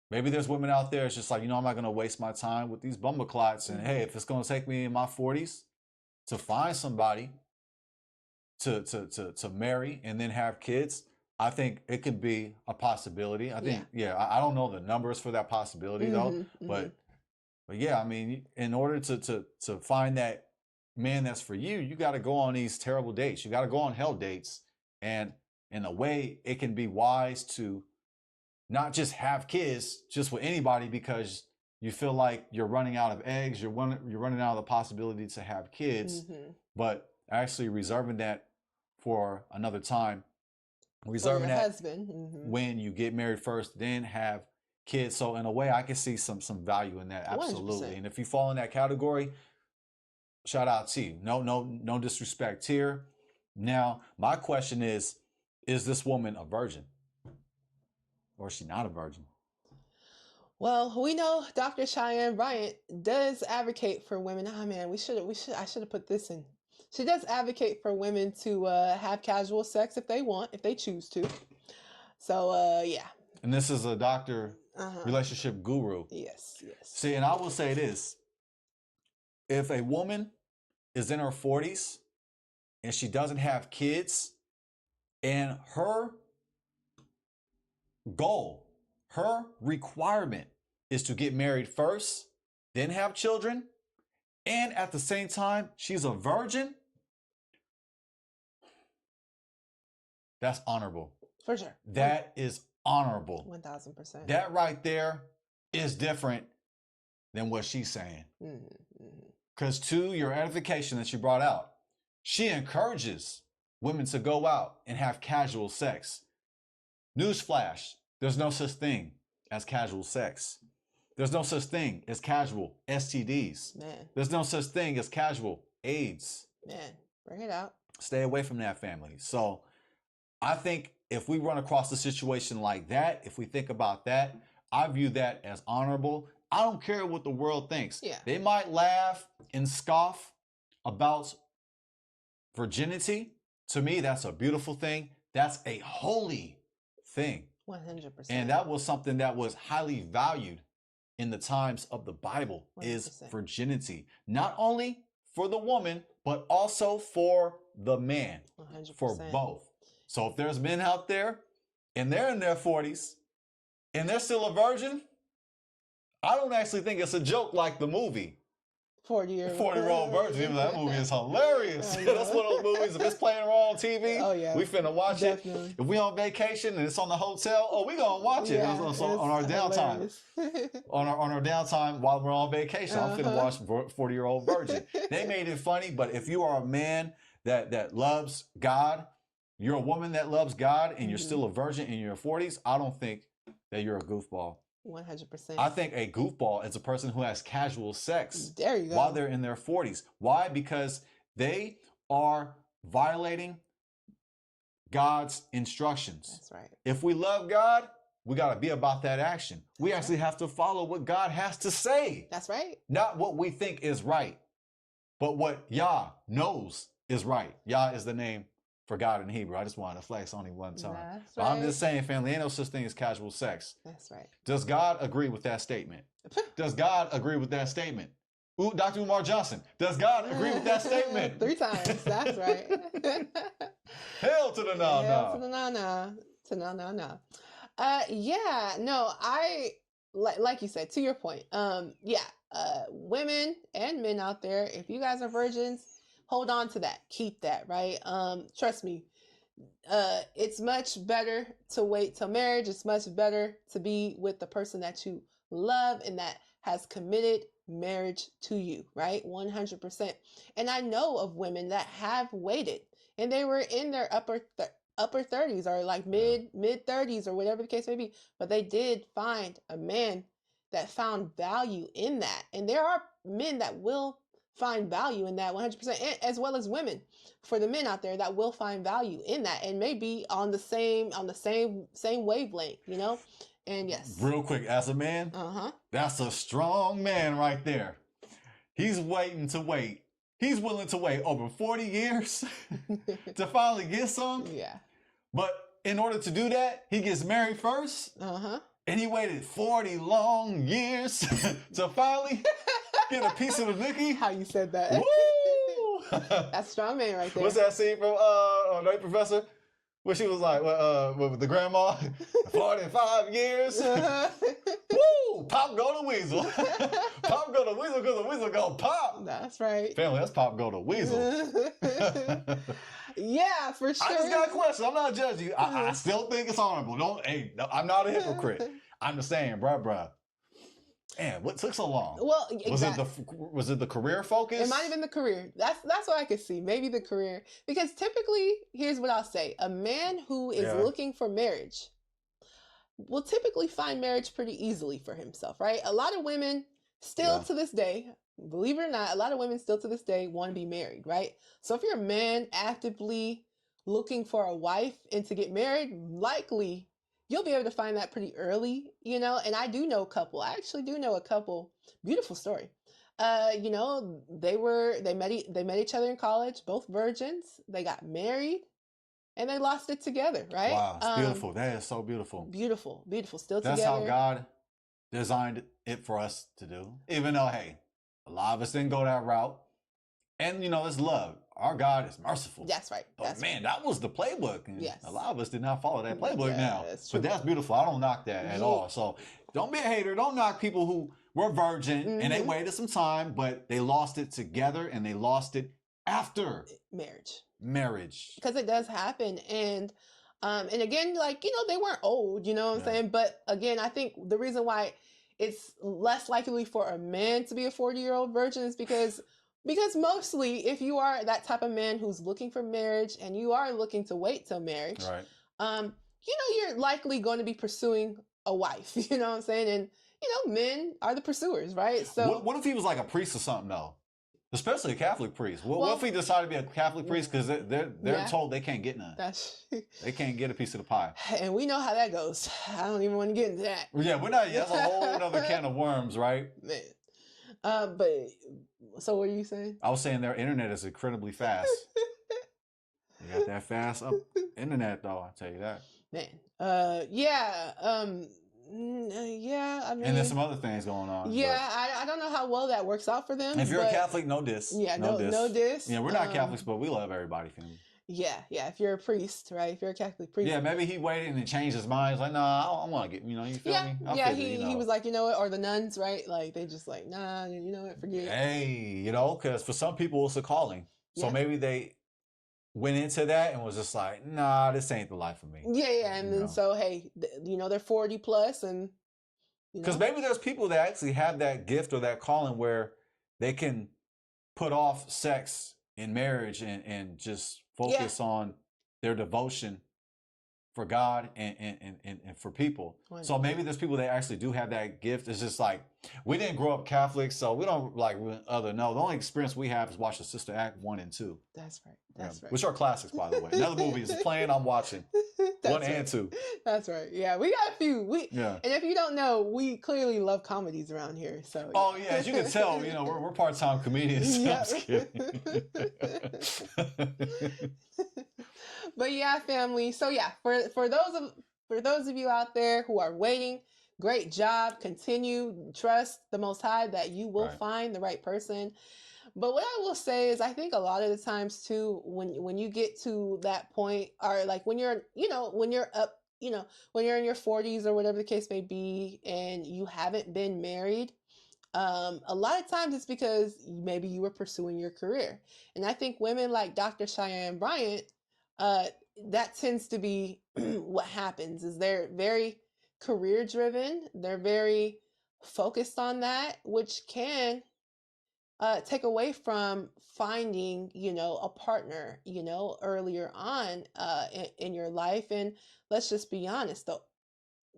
maybe there's women out there, it's just like, I'm not going to waste my time with these bumbleclots. And hey, if it's going to take me in my 40s to find somebody to marry and then have kids, I think it could be a possibility. I think, I don't know the numbers for that possibility though, but yeah, I mean, in order to find that man that's for you, you got to go on these terrible dates. You got to go on hell dates. And in a way, it can be wise to not just have kids just with anybody because you feel like you're running out of eggs, you're running out of the possibility to have kids, but actually reserving that for another time, reserving that husband when you get married first, then have kids. So in a way, I can see some value in that, absolutely. 100%. And if you fall in that category, shout out to you. No disrespect here. Now, my question is this woman a virgin? Or is she not a virgin? Well, we know Dr. Cheyenne Bryant does advocate for women. Oh man, I should have put this in. She does advocate for women to have casual sex if they want, if they choose to. So yeah. And this is a doctor, relationship guru. Yes. See, and I will say this. If a woman is in her 40s and she doesn't have kids, and her goal, her requirement is to get married first, then have children, and at the same time, she's a virgin, that's honorable. For sure. That is honorable. 1000%. That right there is different than what she's saying. Because to your edification that you brought out, she encourages women to go out and have casual sex. Newsflash, there's no such thing as casual sex. There's no such thing as casual STDs. Man. There's no such thing as casual AIDS. Man, bring it out. Stay away from that, family. So I think if we run across a situation like that, if we think about that, I view that as honorable. I don't care what the world thinks. Yeah. They might laugh and scoff about virginity. To me, that's a beautiful thing. That's a holy thing. 100%. And that was something that was highly valued in the times of the Bible, 100%. Is virginity. Not only for the woman, but also for the man. 100%. For both. So if there's men out there and they're in their 40s and they're still a virgin, I don't actually think it's a joke like the movie. 40-year 40-year-old virgin. Even that movie is hilarious. I know. That's one of those movies. If it's playing on TV, Oh, yeah. we finna watch Definitely. it. If we on vacation and it's on the hotel, oh, we gonna watch it. Yeah, on our downtime. hilarious. On our downtime while we're on vacation, I'm finna watch 40-year-old virgin. They made it funny, but if you are a man that loves God, you're a woman that loves God, and you're still a virgin in your 40s, I don't think that you're a goofball. 100%. I think a goofball is a person who has casual sex There you go. while they're in their 40s. Why? Because they are violating God's instructions. That's right. If we love God, we got to be about that action. We actually have to follow what God has to say. That's right. Not what we think is right, but what Yah knows is right. Yah is the name for God in Hebrew. I just wanted to flex only one time. That's But I'm right. just saying, family, ain't no such thing as casual sex. That's right. Does God agree with that statement? Does God agree with that statement? Ooh, Dr. Umar Johnson, does God agree with that statement? 3 times. That's right. Hell to the no, Hell to no. the no. To no. Yeah, no, I like you said, to your point. Women and men out there, if you guys are virgins, hold on to that. Keep that, right? Trust me. It's much better to wait till marriage. It's much better to be with the person that you love and that has committed marriage to you, right? 100%. And I know of women that have waited and they were in their upper 30s or like mid 30s or whatever the case may be, but they did find a man that found value in that. And there are men that will find value in that 100%, and as well as women, for the men out there that will find value in that and maybe on the same wavelength, you know? And yes. Real quick, as a man, that's a strong man right there. He's waiting to wait. He's willing to wait over 40 years to finally get some. Yeah. But in order to do that, he gets married first. And he waited 40 long years to finally get a piece of the nookie. How you said that. Woo! That's strong man right there. What's that scene from Night Professor? Where she was like, with the grandma, 45 years. Woo! Pop go to Weasel. Pop go to Weasel because the Weasel go pop. That's right. Family, that's Pop go to Weasel. Yeah, for sure. I just got a question. I'm not judging you. I still think it's honorable. No, I'm not a hypocrite. I'm just saying, bruh. Man, what took so long? Well, exactly. Was it the career focus? It might have been the career. That's what I could see. Maybe the career. Because typically, here's what I'll say. A man who is looking for marriage will typically find marriage pretty easily for himself, right? A lot of women still to this day, believe it or not, a lot of women still to this day want to be married, right? So if you're a man actively looking for a wife and to get married, likely you'll be able to find that pretty early, you know? And I do know a couple. I actually do know a couple. Beautiful story. You know, they met each other in college, both virgins. They got married and they lost it together, right? Wow, it's beautiful. That is so beautiful. Beautiful. Still That's together. how God designed it for us to do. Even though, hey, a lot of us didn't go that route. And, you know, it's love. Our God is merciful. That's right. But man, that was the playbook. And yes. A lot of us did not follow that playbook now. That's true. But that's beautiful. I don't knock that at all. So don't be a hater. Don't knock people who were virgin and they waited some time, but they lost it together and they lost it after marriage. Because it does happen. And again, like, you know, they weren't old, you know what I'm saying? But again, I think the reason why it's less likely for a man to be a 40-year-old virgin is because mostly if you are that type of man who's looking for marriage and you are looking to wait till marriage, right? You know, you're likely going to be pursuing a wife, you know what I'm saying? And, you know, men are the pursuers, right? So what if he was like a priest or something though? Especially a Catholic priest. What if he decided to be a Catholic priest because they're told they can't get none? They can't get a piece of the pie. And we know how that goes. I don't even want to get into that. Yeah, we're not. That's a whole other can of worms, right? Man. But so what are you saying? I was saying their internet is incredibly fast. You got that fast up internet though, I'll tell you that. Man. Yeah. Yeah, I mean, and there's some other things going on. Yeah, I don't know how well that works out for them. If you're a Catholic, no diss. Yeah, no diss. Yeah, we're not Catholics, but we love everybody. Yeah, yeah. If you're a priest, right? If you're a Catholic priest. Yeah, maybe he waited and changed his mind. He's like, nah, I want to get, you feel Yeah, me? yeah. He was like, you know what? Or the nuns, right? Like they just like, nah, you know what? Forget. Hey, because for some people it's a calling. So Yeah. maybe they went into that and was just like, nah, this ain't the life for me. Yeah, yeah. And then so hey, they're 40 plus, and because maybe there's people that actually have that gift or that calling where they can put off sex in marriage and just focus on their devotion for God and for people. 100%. So maybe there's people that actually do have that gift. It's just like, we didn't grow up Catholic, so we don't like other. No, the only experience we have is watching Sister Act 1 and 2. That's right. That's right. Which are classics, by the way. Another movie is playing, I'm watching. 1 and 2. That's right. Yeah, we got a few. And if you don't know, we clearly love comedies around here. So yeah. Oh yeah, as you can tell, we're part-time comedians. Yeah. I'm just kidding. But yeah, family. So yeah, for those of you out there who are waiting, great job. Continue, trust the Most High that you will find the right person. But what I will say is, I think a lot of the times too, when you get to that point, or like when you're, when you're up, when you're in your 40s or whatever the case may be, and you haven't been married, a lot of times it's because maybe you were pursuing your career. And I think women like Dr. Cheyenne Bryant, that tends to be what happens. Is they're very career driven. They're very focused on that, which can take away from finding, a partner, earlier on in your life. And let's just be honest, though.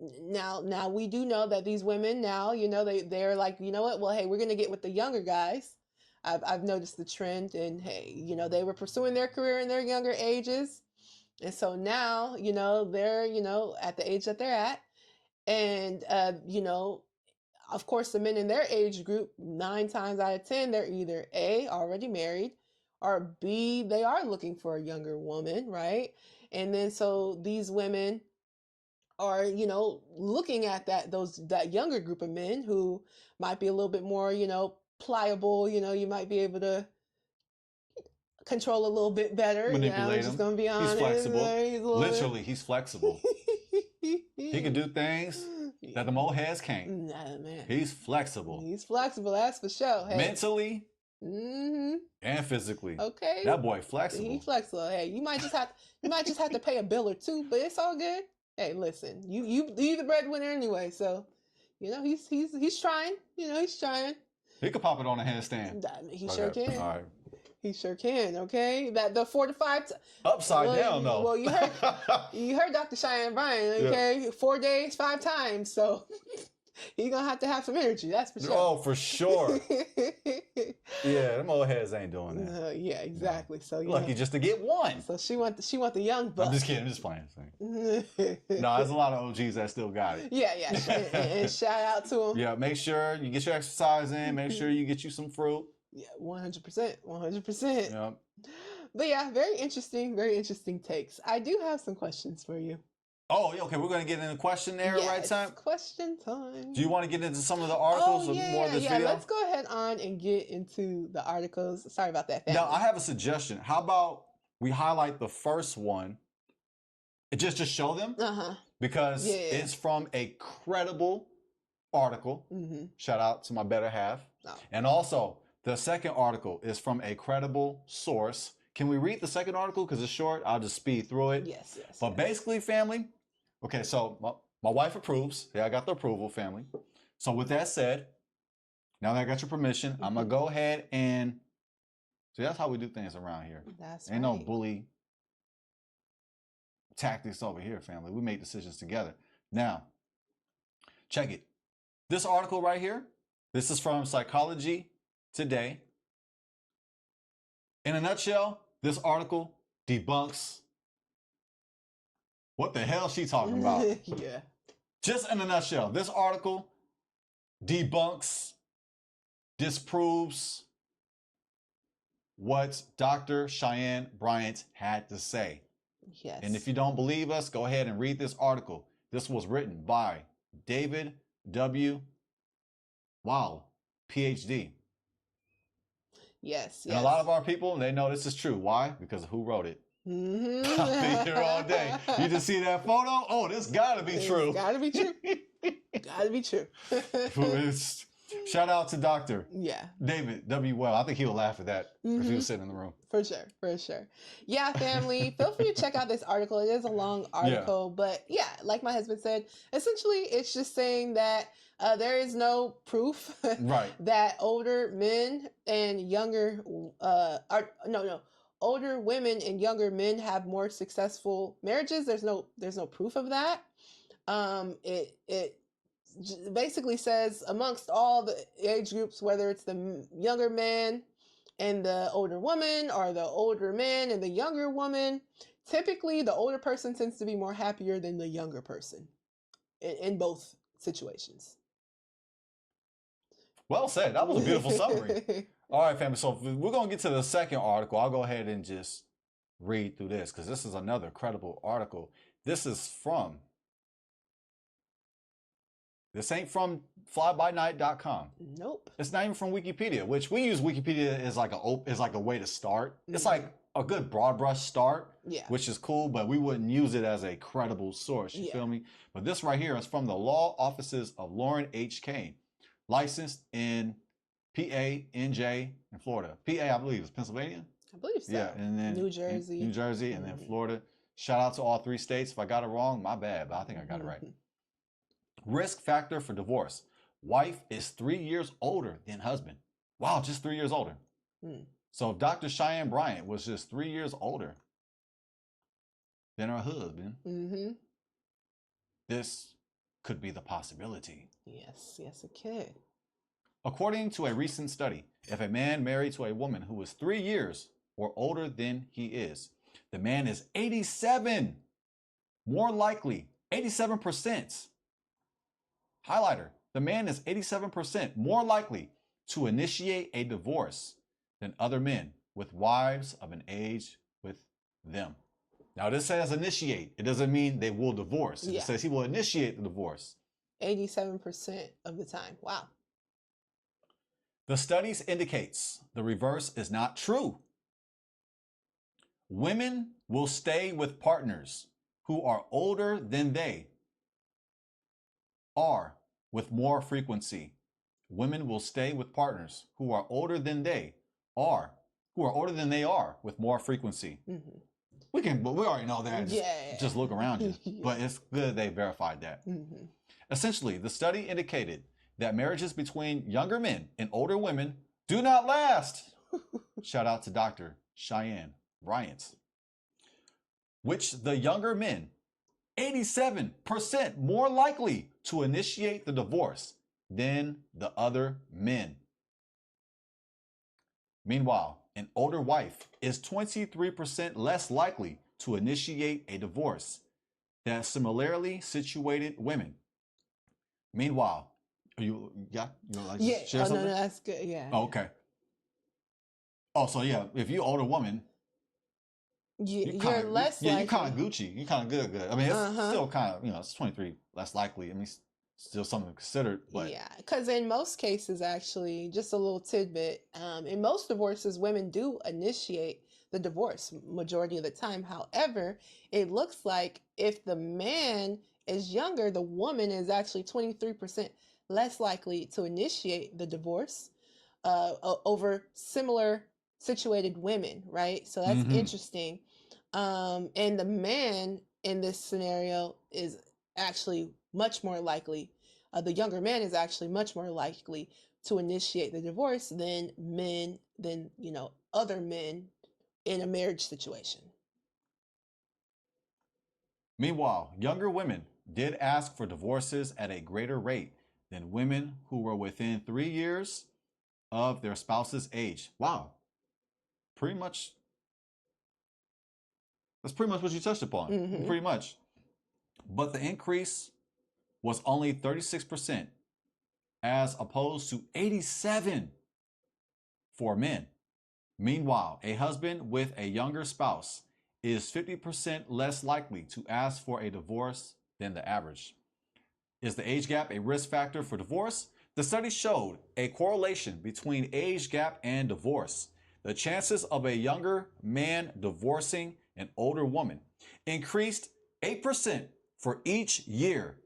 Now we do know that these women now, they're like, you know what? Well, hey, we're gonna get with the younger guys. I've noticed the trend, and hey, they were pursuing their career in their younger ages, and so now, they're, at the age that they're at, and of course, the men in their age group, 9 times out of 10, they're either A, already married, or B, they are looking for a younger woman, right? And then so these women are, looking at that younger group of men who might be a little bit more, pliable, you might be able to control a little bit better. Manipulate him. Just gonna be honest. He's flexible. Right? Literally, he's flexible. He can do things that the old heads can't. Nah, man. He's flexible. He's flexible, that's for sure. Hey. Mentally and physically. Okay. That boy flexible. He's flexible. Hey, you might just have to pay a bill or two, but it's all good. Hey, listen, you the breadwinner anyway, so he's trying. He's trying. He could pop it on a handstand. He sure can. All right. He sure can. Okay, that the 4 to 5 upside down though. Well, you heard Dr. Cheyenne Bryant. Okay, 4 days, 5 times. So he's gonna have some energy. That's for sure. Oh, for sure. Yeah, them old heads ain't doing that. Yeah, exactly. So lucky just to get one. So she want the young buck. I'm just kidding. I'm just playing. No, there's a lot of OGs that still got it. Yeah. And shout out to them. Yeah, make sure you get your exercise in. Make sure you get you some fruit. Yeah, 100%. Yeah. But yeah, very interesting takes. I do have some questions for you. Oh, okay. We're going to get into question there, right time? Question time. Do you want to get into some of the articles or more of this video? Let's go ahead on and get into the articles. Sorry about that, family. Now, I have a suggestion. How about we highlight the first one just to show them? Because it's from a credible article. Shout out to my better half. Oh. And also, the second article is from a credible source. Can we read the second article? Because it's short. I'll just speed through it. Yes. But basically, family, okay, so my wife approves. Yeah, I got the approval, family. So with that said, now that I got your permission, I'm going to go ahead and... See, that's how we do things around here. Ain't no bully tactics over here, family. We make decisions together. Now, check it. This article right here, this is from Psychology Today. In a nutshell, this article debunks what the hell she talking about. Yeah. Just in a nutshell, this article debunks, disproves what Dr. Cheyenne Bryant had to say. Yes. And if you don't believe us, go ahead and read this article. This was written by David W. Wow, PhD. Yes. And a lot of our people, they know this is true. Why? Because of who wrote it. Mm-hmm. I'll be here all day. You just see that photo? Oh, this gotta be true. It's gotta be true. Gotta be true. Shout out to Dr. Yeah. David W. Well. I think he would laugh at that if he was sitting in the room. For sure, for sure. Yeah, family, feel free to check out this article. It is a long article, but yeah, like my husband said, essentially it's just saying that there is no proof Right. that older men and younger, older women and younger men have more successful marriages. There's no proof of that. It basically says amongst all the age groups, whether it's the younger man and the older woman or the older man and the younger woman, typically the older person tends to be more happier than the younger person in both situations. Well said. That was a beautiful summary. All right, family. So we're going to get to the second article. I'll go ahead and just read through this because this is another credible article. This ain't from flybynight.com. Nope. It's not even from Wikipedia, which we use Wikipedia as like a way to start. It's like a good broad brush start, which is cool, but we wouldn't use it as a credible source. You feel me? But this right here is from the law offices of Lauren H. Kane, licensed in PA, NJ, and Florida. PA, I believe, is Pennsylvania. I believe so. Yeah, and then New Jersey, and then Florida. Shout out to all three states. If I got it wrong, my bad, but I think I got it right. Risk factor for divorce. Wife is 3 years older than husband. Wow, just 3 years older. So if Dr. Cheyenne Bryant was just 3 years older than her husband, this could be the possibility. Yes, it could. According to a recent study, if a man married to a woman who is 3 years or older than he is, the man is 87 more likely, 87%. Highlighter, the man is 87% more likely to initiate a divorce than other men with wives of an age with them. Now, this says initiate. It doesn't mean they will divorce. It says he will initiate the divorce. 87% of the time. Wow. The studies indicates the reverse is not true. Women will stay with partners who are older than they are with more frequency. Women will stay with partners who are older than they are, with more frequency. We already know that. Just look around you. But it's good they verified that. Essentially, the study indicated that marriages between younger men and older women do not last. Shout out to Dr. Cheyenne Bryant. Which the younger men, 87% more likely to initiate the divorce than the other men. Meanwhile, an older wife is 23% less likely to initiate a divorce than similarly situated women. Meanwhile, you like to share something? No, that's good. Yeah. Oh, okay. Oh, so yeah, if you're an older woman, you're less likely. Yeah, you kind of Gucci. You kind of good. I mean, it's still kind of, it's 23 less likely. I mean, still something considered, but yeah, because in most cases, actually, just a little tidbit, in most divorces, women do initiate the divorce majority of the time. However, it looks like if the man is younger, the woman is actually 23% less likely to initiate the divorce over similar situated women, right? So that's interesting. And the man in this scenario is actually much more likely, the younger man is actually much more likely to initiate the divorce than other men in a marriage situation. Meanwhile, younger women did ask for divorces at a greater rate than women who were within 3 years of their spouse's age. Wow. That's pretty much what you touched upon. Pretty much. But the increase was only 36% as opposed to 87% for men. Meanwhile, a husband with a younger spouse is 50% less likely to ask for a divorce than the average. Is the age gap a risk factor for divorce? The study showed a correlation between age gap and divorce. The chances of a younger man divorcing an older woman, increased 8% for each year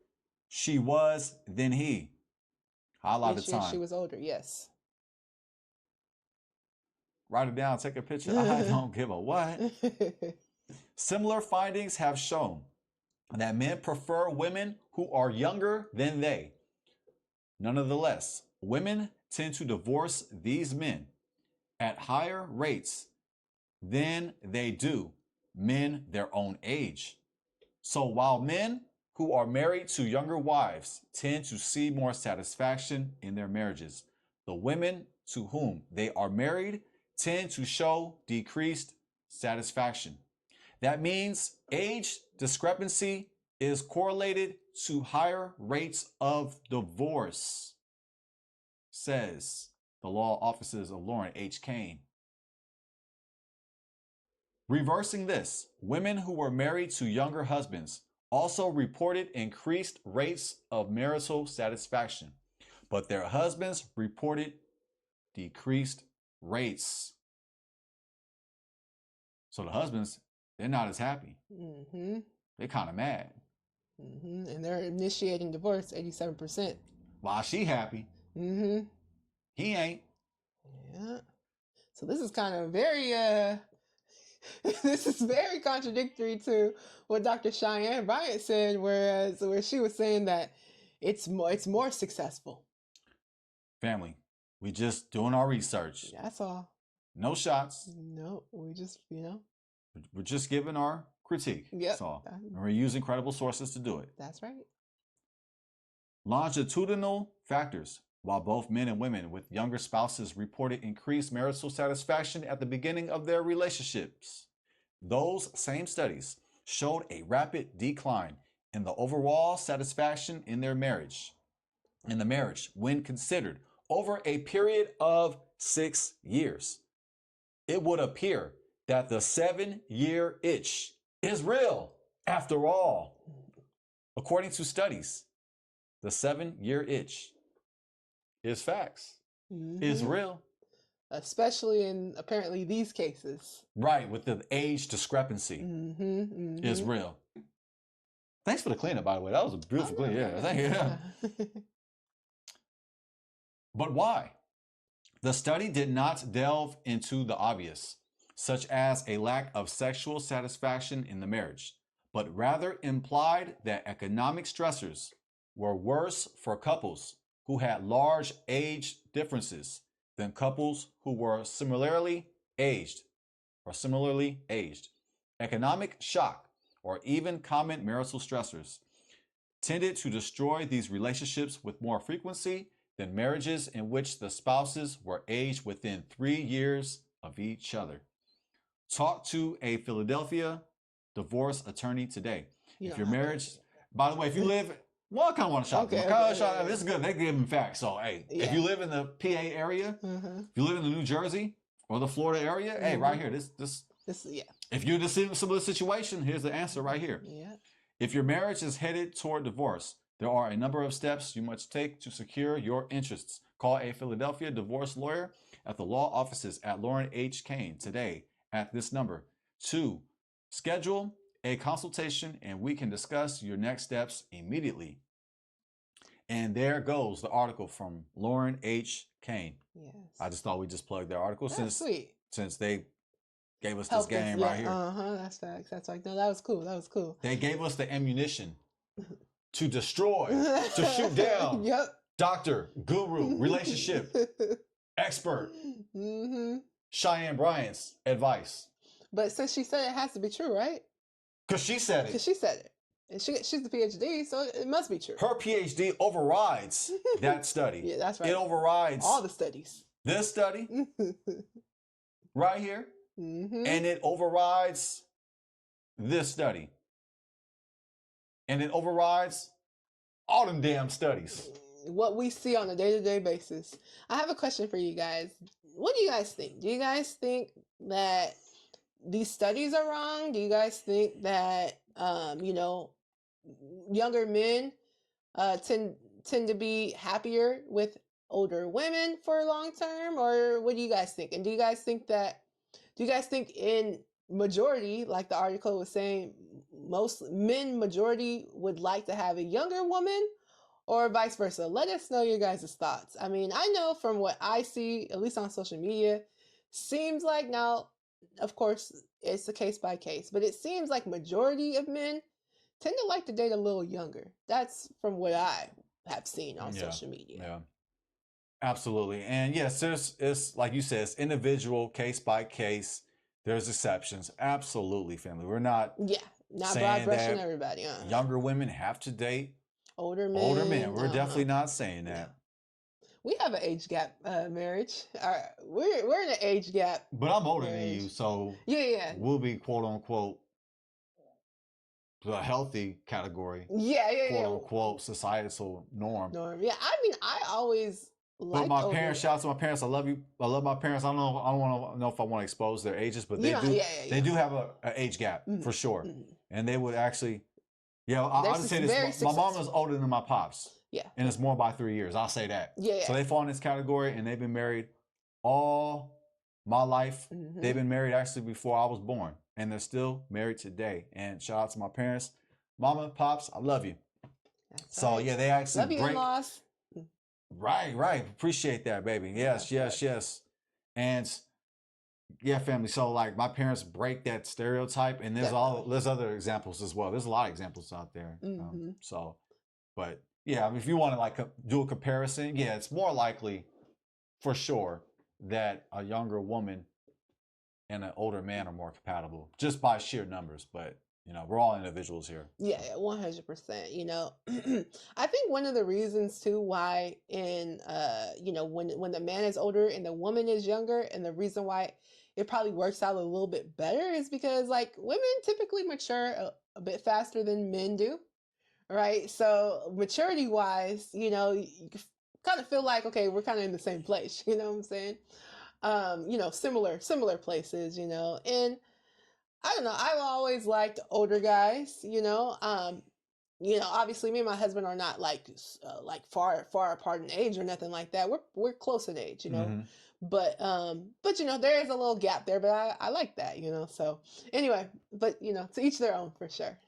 she was than he. Highlight the Each year she time. was older, yes. Write it down, take a picture. I don't give a what. Similar findings have shown that men prefer women who are younger than they. Nonetheless, women tend to divorce these men at higher rates than they do men their own age. So while men who are married to younger wives tend to see more satisfaction in their marriages, the women to whom they are married tend to show decreased satisfaction. That means age discrepancy is correlated to higher rates of divorce, says the law offices of Lauren H. Kane. Reversing this, women who were married to younger husbands also reported increased rates of marital satisfaction, but their husbands reported decreased rates. So the husbands, they're not as happy. Mm-hmm. They're kind of mad. Mm-hmm. And they're initiating divorce, 87%. Why she happy? Mm-hmm. He ain't. Yeah. So this is kind of very this is very contradictory to what Dr. Cheyenne Bryant said, where she was saying that it's more successful. Family, we just doing our research. That's all. No shots. No, we just, We're just giving our critique. Yep. That's all. And we're using credible sources to do it. That's right. Longitudinal factors. While both men and women with younger spouses reported increased marital satisfaction at the beginning of their relationships, those same studies showed a rapid decline in the overall satisfaction in the marriage when considered over a period of 6 years. It would appear that the 7-year itch is real after all. According to studies, the 7-year itch is facts. Mm-hmm. Is real. Especially in apparently these cases. Right, with the age discrepancy. Mm-hmm, mm-hmm. Is real. Thanks for the cleanup, by the way. That was a beautiful clean. Yeah, thank you. Yeah. But why? The study did not delve into the obvious, such as a lack of sexual satisfaction in the marriage, but rather implied that economic stressors were worse for couples who had large age differences than couples who were similarly aged. Economic shock or even common marital stressors tended to destroy these relationships with more frequency than marriages in which the spouses were aged within 3 years of each other. Talk to a Philadelphia divorce attorney today. If your marriage, by the way, if you live, well, I kind of want to shop. Okay, this is good. They give them facts. So, hey, if you live in the PA area, Mm-hmm. if you live in the New Jersey or the Florida area, hey, right here, this, yeah. if you're just in a similar situation, here's the answer right here. Yeah. If your marriage is headed toward divorce, there are a number of steps you must take to secure your interests. Call a Philadelphia divorce lawyer at the law offices at Lauren H. Kane today at this number. 2. Schedule a consultation and we can discuss your next steps immediately. And there goes the article from Lauren H. Kane. Yes. I just thought we'd just plug their article since they gave us Helped this game right here. That's facts. That's like, no, that was cool. That was cool. They gave us the ammunition to destroy, to shoot down. Yep. Doctor, guru, relationship expert, Cheyenne Bryant's advice. But since she said it has to be true, right? Because she said it. Because she said it. And she's the PhD, so it must be true. Her PhD overrides that study. Yeah, that's right. It overrides all the studies. This study right here. Mm-hmm. And it overrides this study. And it overrides all them damn studies. What we see on a day-to-day basis. I have a question for you guys. What do you guys think? Do you guys think that these studies are wrong? Do you guys think that younger men tend to be happier with older women for long term, or what do you guys think? And do you guys think in majority, like the article was saying, most men majority would like to have a younger woman or vice versa. Let us know your guys' thoughts. I mean, I know from what I see, at least on social media, seems like now, of course, it's a case by case, but it seems like majority of men tend to like to date a little younger. That's from what I have seen on social media. Yeah. Absolutely. And yes, it's like you said, it's individual, case by case. There's exceptions. Absolutely, family. We're not not saying broad brushing that everybody. younger women have to date older men. Older men. We're definitely not saying that. No. We have an age gap marriage. We're in an age gap. But I'm older than you, so we'll be quote unquote the healthy category. Quote unquote societal norm. Yeah, I mean, I always. But my parents, shout out to my parents. I love you. I love my parents. I don't want to know if I want to expose their ages, but they do. They do have an age gap for sure, and they would actually. Yeah, I'll just say this: my mom is older than my pops. Yeah, and it's more by 3 years. I'll say that. Yeah. So they fall in this category, and they've been married all my life. They've been married actually before I was born, and they're still married today. And shout out to my parents, mama, pops. I love you. That's so right. Yeah, they actually love you, in-laws. Right. Appreciate that, baby. Yes. And yeah, family. So like my parents break that stereotype, and there's other examples as well. There's a lot of examples out there. But yeah, if you want to like do a comparison, yeah, it's more likely for sure that a younger woman and an older man are more compatible just by sheer numbers. But you know, we're all individuals here. Yeah, 100%. You know, I think one of the reasons too why in you know, when the man is older and the woman is younger, and the reason why it probably works out a little bit better is because like women typically mature a bit faster than men do, right? So maturity wise, you know, you kind of feel like, okay, we're kind of in the same place. You know what I'm saying? You know, similar places. You know, and I don't know. I've always liked older guys. You know, obviously me and my husband are not like far apart in age or nothing like that. We're close in age. You know. But you know, there is a little gap there, but I like that, you know. So anyway, but you know, to each their own for sure.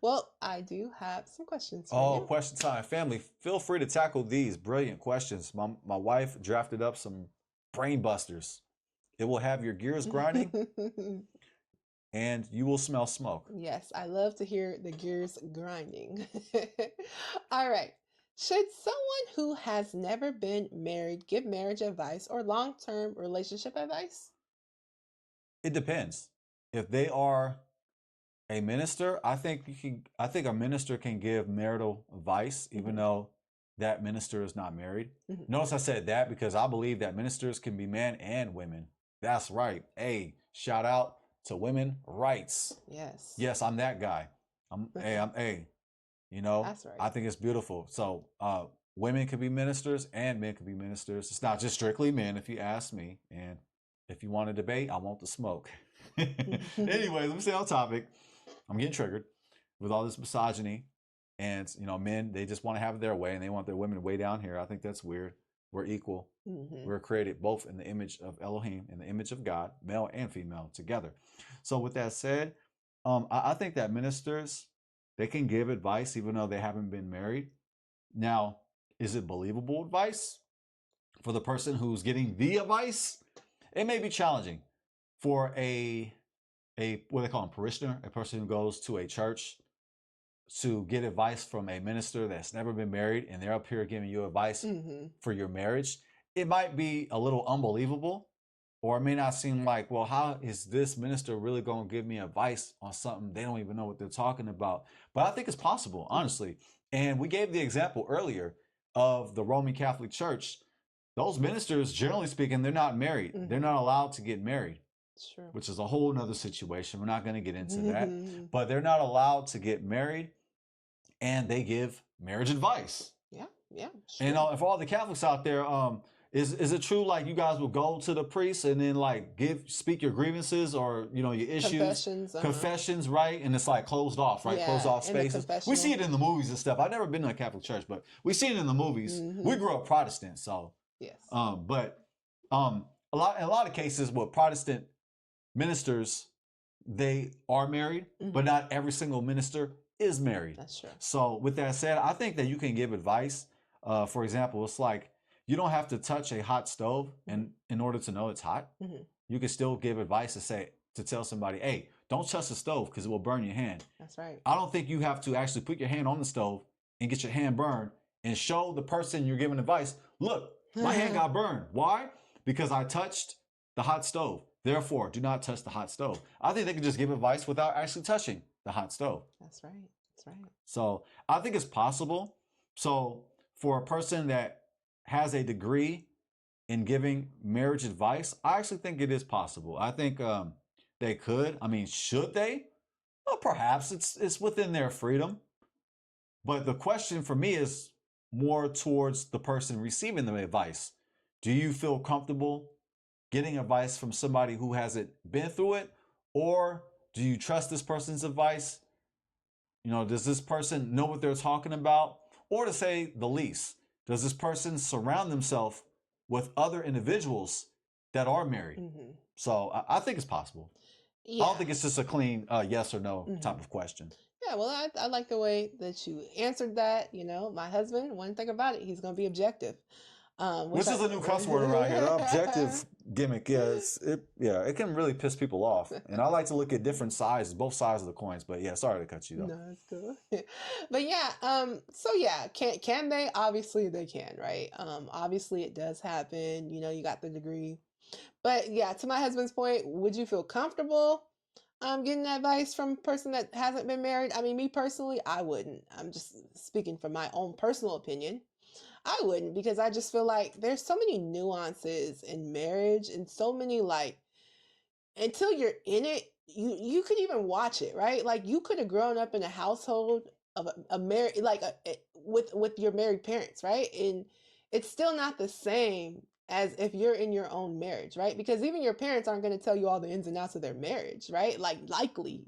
Well, I do have some questions for you. Question time. Family, feel free to tackle these brilliant questions. My wife drafted up some brain busters. It will have your gears grinding and you will smell smoke. Yes, I love to hear the gears grinding. All right. Should someone who has never been married give marriage advice or long-term relationship advice? It depends. If they are a minister, I think a minister can give marital advice, even though that minister is not married. Notice I said that because I believe that ministers can be men and women. That's right. Hey, shout out to women rights. Yes, I'm that guy. You know, that's right. I think it's beautiful. So women can be ministers and men can be ministers. It's not just strictly men, if you ask me. And if you want to debate, I want the smoke. Anyway, let me stay on topic. I'm getting triggered with all this misogyny. And, you know, men, they just want to have it their way and they want their women way down here. I think that's weird. We're equal. We're created both in the image of Elohim and the image of God, male and female together. So with that said, I think that ministers, they can give advice even though they haven't been married. Now, is it believable advice for the person who's getting the advice? It may be challenging for a what they call a parishioner, a person who goes to a church to get advice from a minister that's never been married and they're up here giving you advice for your marriage. It might be a little unbelievable, or it may not seem like, well, how is this minister really going to give me advice on something they don't even know what they're talking about? But I think it's possible, honestly. And we gave the example earlier of the Roman Catholic Church. Those ministers, generally speaking, they're not married. They're not allowed to get married, which is a whole nother situation. We're not going to get into that. But they're not allowed to get married, and they give marriage advice. Yeah. And for all the Catholics out there, is it true like you guys will go to the priest and then like speak your grievances or you know your issues, confessions, right? And it's like closed off, right? Closed off spaces. We see it in the movies and stuff. I've never been to a Catholic church, but we see it in the movies. We grew up Protestant, so yes. But in a lot of cases, what Protestant ministers, they are married, but not every single minister is married. That's true. So with that said, I think that you can give advice. For example, it's like you don't have to touch a hot stove in order to know it's hot. You can still give advice to tell somebody, hey, don't touch the stove because it will burn your hand. That's right. I don't think you have to actually put your hand on the stove and get your hand burned and show the person you're giving advice, look, my hand got burned. Why? Because I touched the hot stove. Therefore, do not touch the hot stove. I think they can just give advice without actually touching the hot stove. That's right. That's right. So I think it's possible. So for a person that has a degree in giving marriage advice, I actually think it is possible. I think they could. I mean, should they? Well, perhaps it's within their freedom. But the question for me is more towards the person receiving the advice. Do you feel comfortable getting advice from somebody who hasn't been through it? Or do you trust this person's advice? You know, does this person know what they're talking about? Or to say the least, does this person surround themselves with other individuals that are married? So I think it's possible. Yeah. I don't think it's just a clean yes or no type of question. Yeah, well, I like the way that you answered that. You know, my husband, one thing about it, he's going to be objective. Which is a new cuss word around here. The objective gimmick, it can really piss people off. And I like to look at different sides, both sides of the coins. But yeah, sorry to cut you though. No, it's cool. But yeah, so yeah, can they? Obviously they can, right? Obviously it does happen. You know, you got the degree. But yeah, to my husband's point, would you feel comfortable getting advice from a person that hasn't been married? I mean, me personally, I wouldn't. I'm just speaking from my own personal opinion. I wouldn't, because I just feel like there's so many nuances in marriage and so many, like, until you're in it, you could even watch it, right? Like, you could have grown up in a household of a married, like with your married parents, right? And it's still not the same as if you're in your own marriage, right? Because even your parents aren't going to tell you all the ins and outs of their marriage, right? Like, likely,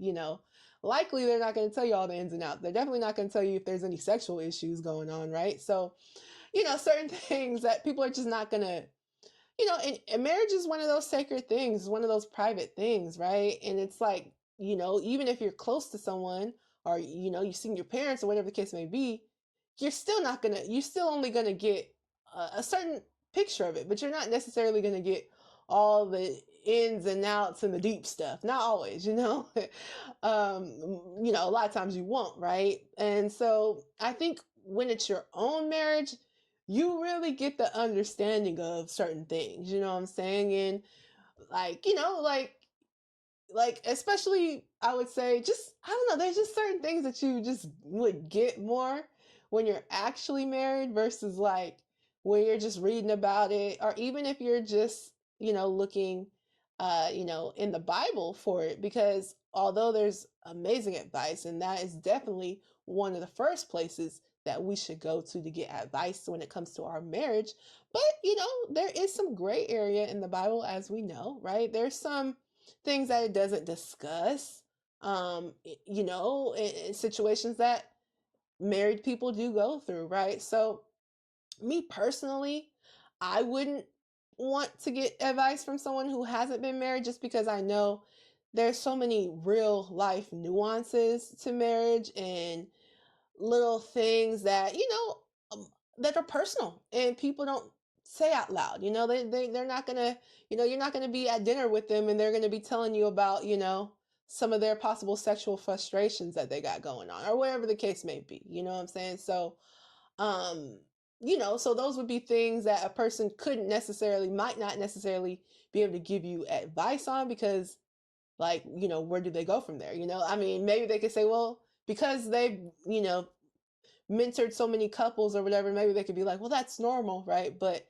likely they're not going to tell you all the ins and outs. They're definitely not going to tell you if there's any sexual issues going on, right? So, certain things that people are just not going to, and marriage is one of those sacred things, one of those private things, right? And it's like, even if you're close to someone, or, you've seen your parents or whatever the case may be, you're still only going to get a certain picture of it, but you're not necessarily going to get all the ins and outs and the deep stuff. Not always, a lot of times you won't, right? And so I think when it's your own marriage, you really get the understanding of certain things, you know what I'm saying? And like especially I would say, just, I don't know, there's just certain things that you just would get more when you're actually married versus like when you're just reading about it, or even if you're just, looking in the Bible for it. Because although there's amazing advice, and that is definitely one of the first places that we should go to get advice when it comes to our marriage. But, there is some gray area in the Bible, as we know, right? There's some things that it doesn't discuss, in situations that married people do go through, right? So, me personally, I wouldn't want to get advice from someone who hasn't been married, just because I know there's so many real life nuances to marriage and little things that that are personal and people don't say out loud. They're not gonna, you're not gonna be at dinner with them and they're gonna be telling you about some of their possible sexual frustrations that they got going on, or whatever the case may be. You know what I'm saying? So so those would be things that a person might not necessarily be able to give you advice on, because like, where do they go from there? I mean, maybe they could say, well, because they've, mentored so many couples or whatever, maybe they could be like, well, that's normal, right? But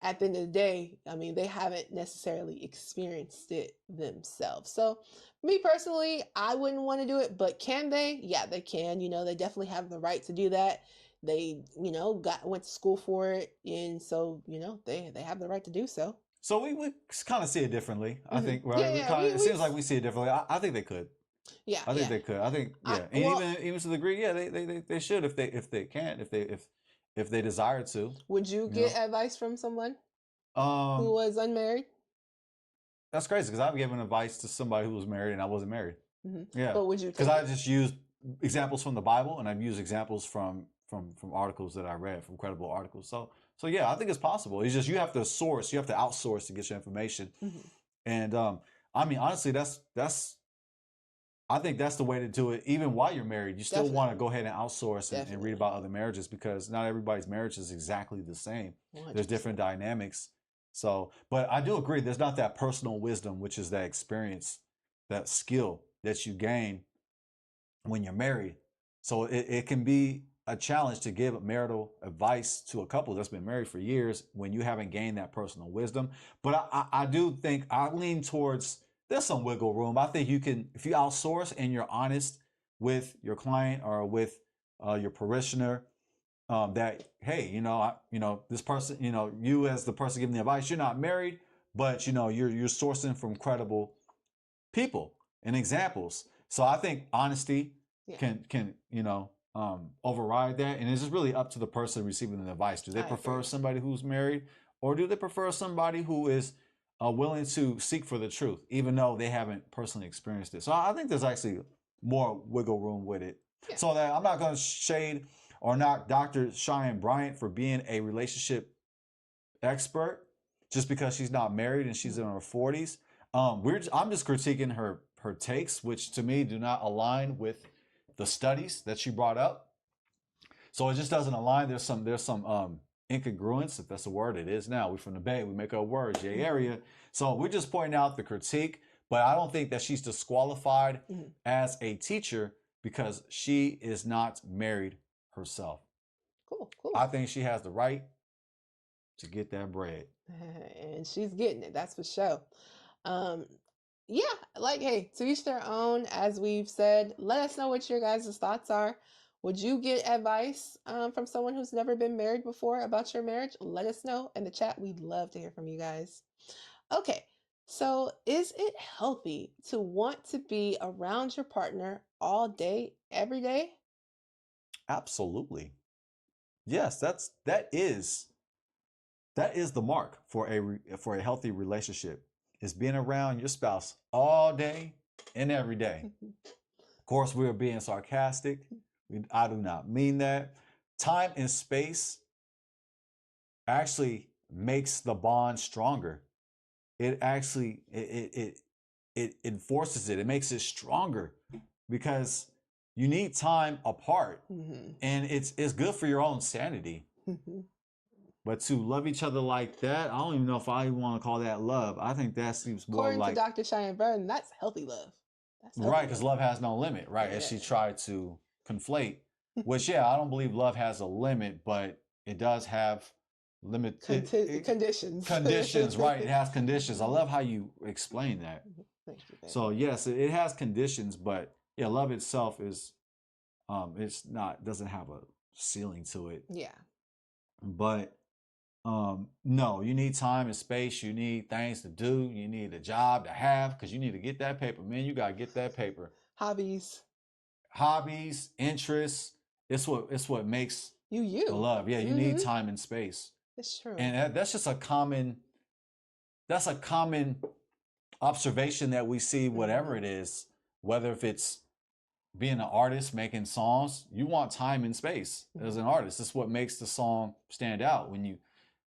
at the end of the day, I mean, they haven't necessarily experienced it themselves. So me personally, I wouldn't want to do it, but can they? Yeah, they can. They definitely have the right to do that. They, went to school for it, and so, they have the right to do so. So we kind of see it differently, I think, right? Yeah, it seems like we see it differently. I think they could. Yeah, I think they could. I think, yeah, and even to the degree, yeah, they should, if they can, if they desire to. Would you get advice from someone who Um, was unmarried? That's crazy because I've given advice to somebody who was married and I wasn't married. Yeah, But would you because take I it? just used examples from the Bible and I've used examples from articles that I read, from credible articles. So yeah, I think it's possible. It's just you have to source, you have to outsource to get your information. Mhm. And I mean, honestly, I think that's the way to do it. Even while you're married, you still want to Definitely. go ahead and outsource and read Definitely. about other marriages because not everybody's marriage is exactly the same. There's 100%. different dynamics. So, but I do agree, there's not that personal wisdom, which is that experience, that skill that you gain when you're married. So it can be a challenge to give marital advice to a couple that's been married for years when you haven't gained that personal wisdom. But I do think I lean towards there's some wiggle room. I think you can, if you outsource and you're honest with your client or with your parishioner, that hey, this person, you as the person giving the advice, you're not married, but you're sourcing from credible people and examples. So I think honesty Yeah. can override that, and it's just really up to the person receiving the advice. Do they I prefer agree. somebody who's married, or do they prefer somebody who is willing to seek for the truth, even though they haven't personally experienced it? So I think there's actually more wiggle room with it. Yeah. So that I'm not going to shade or knock Dr. Cheyenne Bryant for being a relationship expert just because she's not married and she's in her 40s. I'm just critiquing her takes, which to me do not align with the studies that she brought up. So it just doesn't align. There's some incongruence, if that's a word. It is now. We're from the Bay. We make our words, Bay Area. So we're just pointing out the critique, but I don't think that she's disqualified as a teacher because she is not married herself. Cool. I think she has the right to get that bread. And she's getting it, that's for sure. Yeah, like, hey, to each their own. As we've said, let us know what your guys' thoughts are. Would you get advice from someone who's never been married before about your marriage? Let us know in the chat. We'd love to hear from you guys. Okay, so is it healthy to want to be around your partner all day, every day? Absolutely. Yes, that is the mark for a healthy relationship, is being around your spouse all day and every day. Of course, we're being sarcastic. I do not mean that. Time and space actually makes the bond stronger. It actually it enforces it. It makes it stronger because you need time apart, and it's good for your own sanity. But to love each other like that, I don't even know if I want to call that love. I think that seems more According like to Dr. Cheyenne Bryant, that's healthy love. That's healthy right, because love has no limit, right? As she tried to conflate, which I don't believe love has a limit, but it does have conditions. Conditions, right? It has conditions. I love how you explain that. Thank you, baby. So yes, it has conditions, but yeah, love itself is doesn't have a ceiling to it. Yeah. But no, you need time and space. You need things to do. You need a job to have because you need to get that paper, man. You gotta get that paper. Hobbies, interests. It's what makes you the love. Yeah, you need time and space. It's true. And that's just a common observation that we see, whatever it is, whether if it's being an artist making songs, you want time and space as an artist. That's what makes the song stand out. When you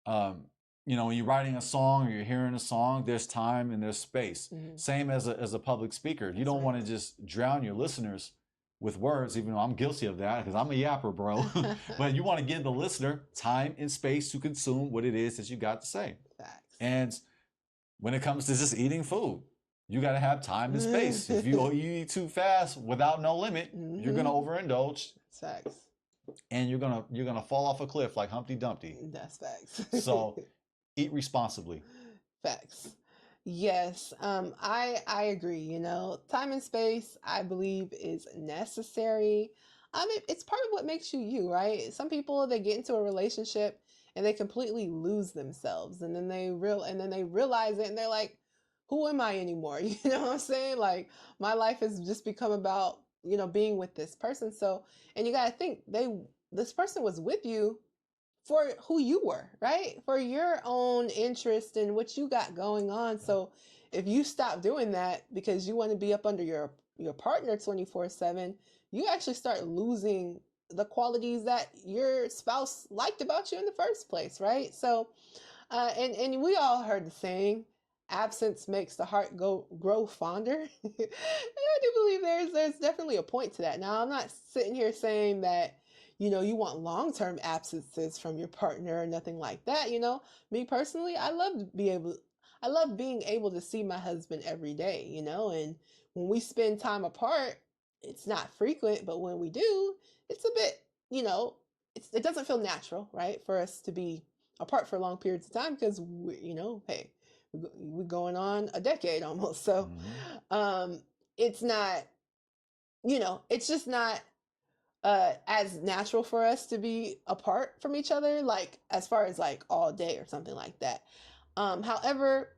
when you're writing a song or you're hearing a song, there's time and there's space. Same as a public speaker. You don't want to just drown your listeners with words, even though I'm guilty of that because I'm a yapper, bro. But you want to give the listener time and space to consume what it is that you got to say. Facts. And when it comes to just eating food, you got to have time and space. If you eat too fast without no limit, you're gonna overindulge. Facts. And you're gonna fall off a cliff like Humpty Dumpty. That's facts. So eat responsibly. Facts. Yes, I agree. Time and space, I believe, is necessary. I mean, it's part of what makes you you, right? Some people, they get into a relationship and they completely lose themselves, and then they realize it, and they're like, "Who am I anymore?" You know what I'm saying? Like, my life has just become about being with this person. So, and you gotta think, this person was with you for who you were, right? For your own interest and what you got going on. So if you stop doing that because you want to be up under your partner 24/7, you actually start losing the qualities that your spouse liked about you in the first place, right? So, and we all heard the saying, absence makes the heart grow fonder. And I do believe there's definitely a point to that. Now, I'm not sitting here saying that, you want long-term absences from your partner or nothing like that. Me personally, I love being able to see my husband every day, and when we spend time apart, it's not frequent, but when we do, it's a bit, it doesn't feel natural, right, for us to be apart for long periods of time because hey, we're going on a decade almost. So, it's not, it's just not as natural for us to be apart from each other, like as far as like all day or something like that. However,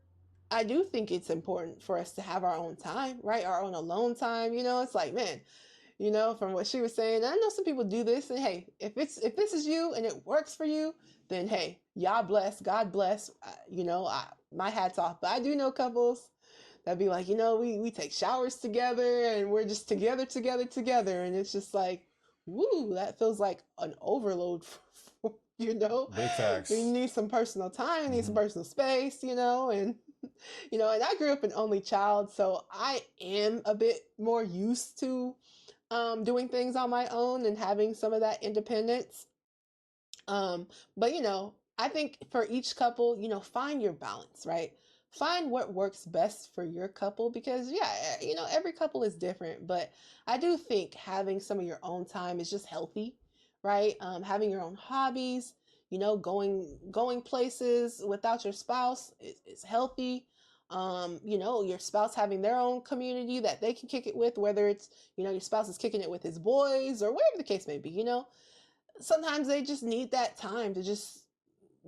I do think it's important for us to have our own time, right? Our own alone time. It's like, man, from what she was saying, I know some people do this, and hey, if this is you and it works for you, then hey, y'all bless, God bless. My hat's off. But I do know couples that'd be like, we take showers together and we're just together, and it's just like, woo, that feels like an overload. Big facts. You need some personal time, you need some personal space, and and I grew up an only child, so I am a bit more used to doing things on my own and having some of that independence. But I think for each couple, find your balance, right? Find what works best for your couple because yeah, every couple is different, but I do think having some of your own time is just healthy, right? Having your own hobbies, going places without your spouse is healthy. Your spouse having their own community that they can kick it with, whether it's, your spouse is kicking it with his boys or whatever the case may be, sometimes they just need that time to just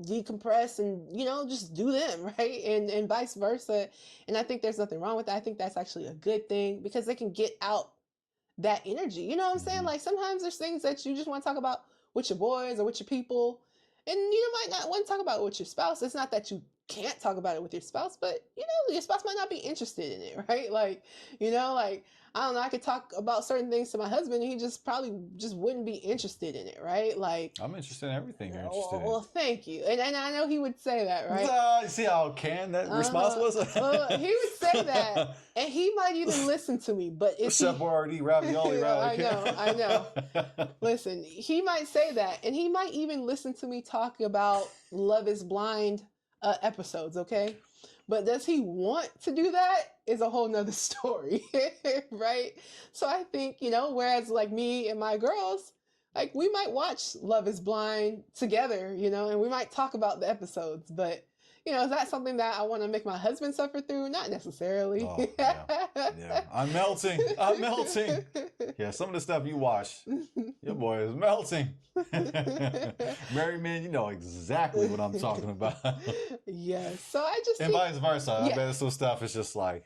decompress and just do them, right? And vice versa. And I think there's nothing wrong with that. I think that's actually a good thing because they can get out that energy. You know what I'm saying? Like sometimes there's things that you just want to talk about with your boys or with your people, and you might not want to talk about it with your spouse. It's not that you can't talk about it with your spouse, but your spouse might not be interested in it, right? Like, like I don't know, I could talk about certain things to my husband and he just probably just wouldn't be interested in it, right? Like, I'm interested in everything you're interested in. Well, thank you. And I know he would say that, right? You see how canned that response was? Well, he would say that, and he might even listen to me, but if Chef already ravioli, I know. Listen, he might say that, and he might even listen to me talk about Love is Blind episodes, okay? But does he want to do that is a whole nother story, right? So I think, whereas like me and my girls, like we might watch Love is Blind together, and we might talk about the episodes, but is that something that I want to make my husband suffer through? Not necessarily. Oh, yeah. I'm melting. Yeah, some of the stuff you watch, your boy is melting. Married men, you know exactly what I'm talking about. Yes. So I just and think, vice versa. I bet some stuff is just like,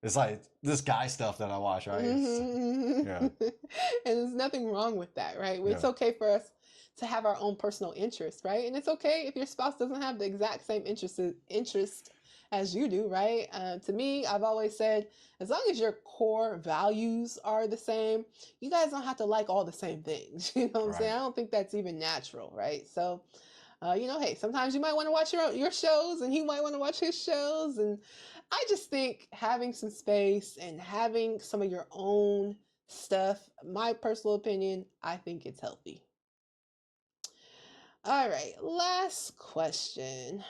it's like this guy stuff that I watch, right? Yeah. And there's nothing wrong with that, right? It's okay for us to have our own personal interests, right? And it's okay if your spouse doesn't have the exact same interest as you do, right? To me, I've always said, as long as your core values are the same, you guys don't have to like all the same things. You know what I'm saying? I don't think that's even natural, right? So, hey, sometimes you might want to watch your shows and he might want to watch his shows. And I just think having some space and having some of your own stuff, my personal opinion, I think it's healthy. All right, last question.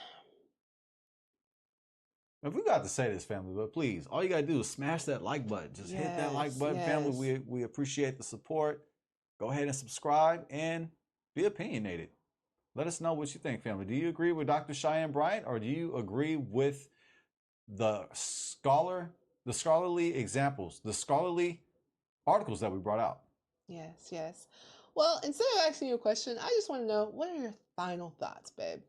If we got to say this, family, but please, all you gotta do is smash that like button. Just hit that like button, family. We appreciate the support. Go ahead and subscribe and be opinionated. Let us know what you think, family. Do you agree with Dr. Cheyenne Bryant, or do you agree with the scholarly examples, the scholarly articles that we brought out? Yes. Well, instead of asking you a question, I just want to know, what are your final thoughts, babe?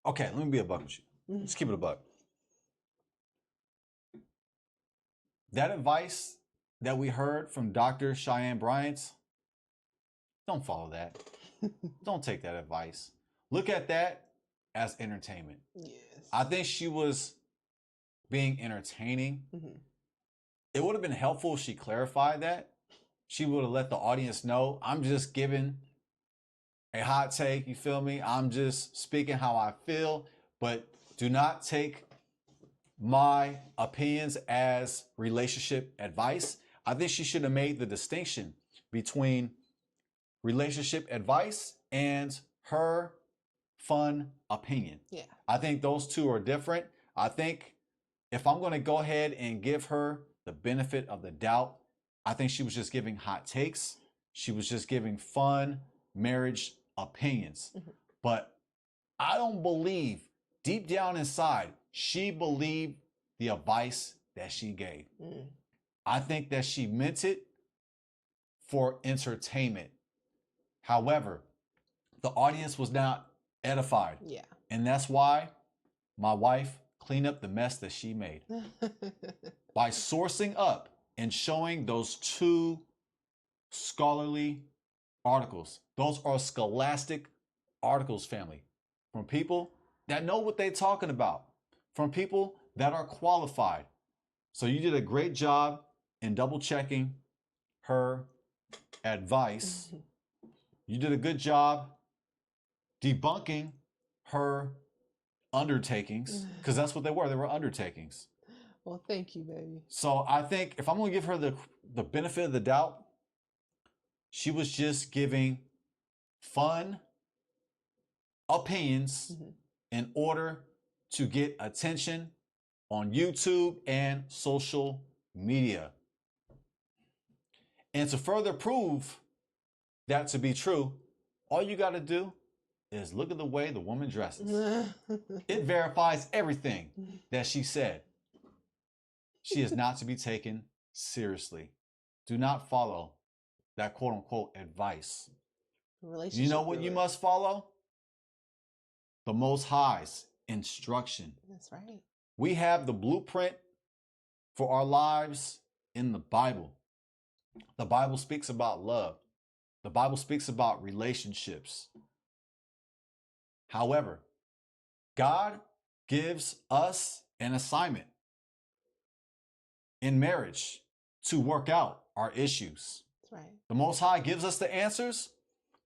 Okay, let me be a buck with you. Let's keep it a buck. That advice that we heard from Dr. Cheyenne Bryant, don't follow that. Don't take that advice. Look at that as entertainment. Yes. I think she was being entertaining. It would have been helpful if she clarified that. She would have let the audience know, I'm just giving a hot take, you feel me? I'm just speaking how I feel, but do not take my opinions as relationship advice. I think she should have made the distinction between relationship advice and her fun opinion. Yeah. I think those two are different. I think if I'm going to go ahead and give her the benefit of the doubt, I think she was just giving hot takes. She was just giving fun marriage opinions. But I don't believe deep down inside, she believed the advice that she gave. I think that she meant it for entertainment. However, the audience was not edified. Yeah. And that's why my wife cleaned up the mess that she made by sourcing up and showing those two scholarly articles. Those are scholastic articles, family, from people that know what they're talking about, from people that are qualified. So you did a great job in double checking her advice. You did a good job debunking her undertakings, because that's what they were. They were undertakings. Well, thank you, baby. So I think if I'm going to give her the benefit of the doubt, she was just giving fun opinions in order to get attention on YouTube and social media. And to further prove that to be true, all you got to do is look at the way the woman dresses. It verifies everything that she said. She is not to be taken seriously. Do not follow that quote unquote advice. You know what you must follow? The Most High's instruction. That's right. We have the blueprint for our lives in the Bible. The Bible speaks about love. The Bible speaks about relationships. However, God gives us an assignment in marriage to work out our issues. That's right. The Most High gives us the answers,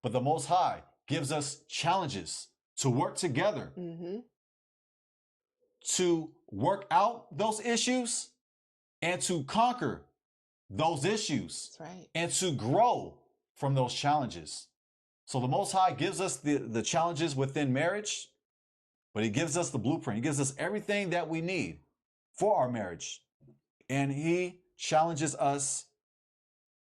but the Most High gives us challenges to work together, to work out those issues and to conquer those issues. That's right. And to grow from those challenges. So the Most High gives us the challenges within marriage, but he gives us the blueprint. He gives us everything that we need for our marriage. And he challenges us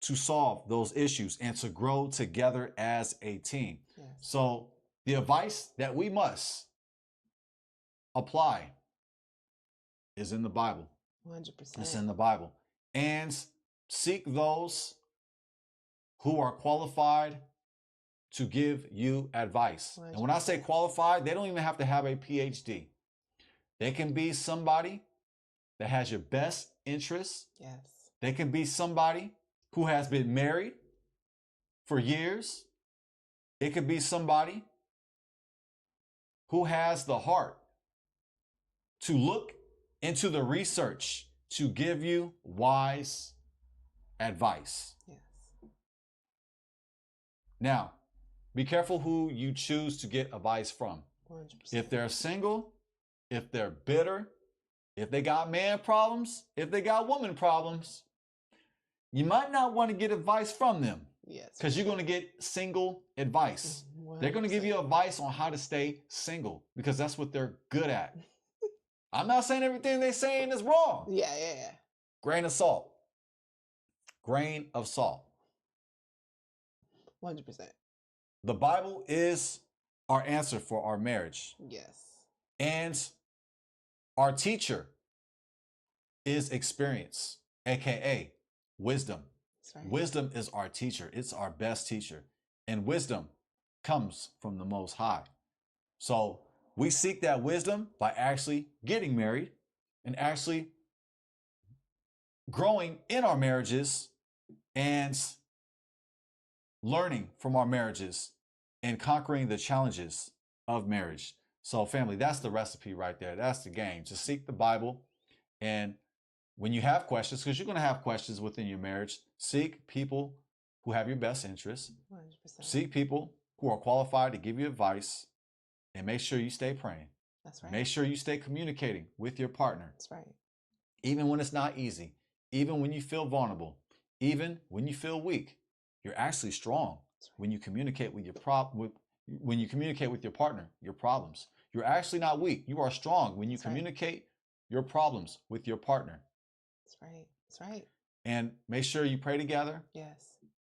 to solve those issues and to grow together as a team. Yes. So the advice that we must apply is in the Bible. 100%. It's in the Bible. And seek those who are qualified to give you advice. 100%. And when I say qualified, they don't even have to have a PhD. They can be somebody that has your best interests. Yes. They can be somebody who has been married for years. It could be somebody who has the heart to look into the research to give you wise advice. Yes. Now, be careful who you choose to get advice from. 100%. If they're single, if they're bitter, if they got man problems, if they got woman problems, you might not want to get advice from them. Yes. Because you're going to get single advice. 100%. They're going to give you advice on how to stay single because that's what they're good at. I'm not saying everything they're saying is wrong. Yeah. Grain of salt. Grain of salt. 100%. The Bible is our answer for our marriage. Yes. And our teacher is experience, aka wisdom. That's right. Wisdom is our teacher. It's our best teacher. And wisdom comes from the Most High. So we seek that wisdom by actually getting married and actually growing in our marriages and learning from our marriages and conquering the challenges of marriage. So family, that's the recipe right there. That's the game. Just seek the Bible. And when you have questions, because you're going to have questions within your marriage, seek people who have your best interests. 100%. Seek people who are qualified to give you advice, and make sure you stay praying. That's right. Make sure you stay communicating with your partner. That's right. Even when it's not easy, even when you feel vulnerable, even when you feel weak, you're actually strong when you communicate with when you communicate with your partner, your problems. You're actually not weak. You are strong when you communicate your problems with your partner. That's right. That's right. And make sure you pray together. Yes.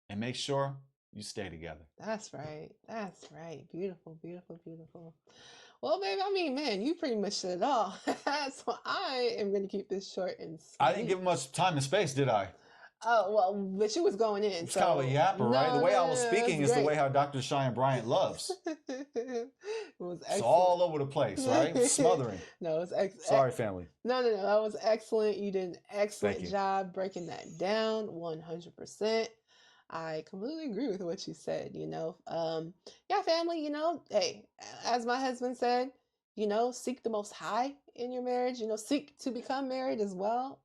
And make sure you stay together. That's right. That's right. Beautiful, beautiful, beautiful. Well, baby, I mean, man, you pretty much said it all. So I am going to keep this short and sweet. I didn't give much time and space, did I? Oh, well, but you was going in. It's kind of a yapper, right? The way I was speaking is the way how Dr. Cheyenne Bryant loves. It was excellent. It's all over the place, right? Smothering. No, it's excellent. Sorry, family. No. That was excellent. You did an excellent job breaking that down 100%. I completely agree with what you said, Yeah, family, hey, as my husband said, seek the most high in your marriage, seek to become married as well.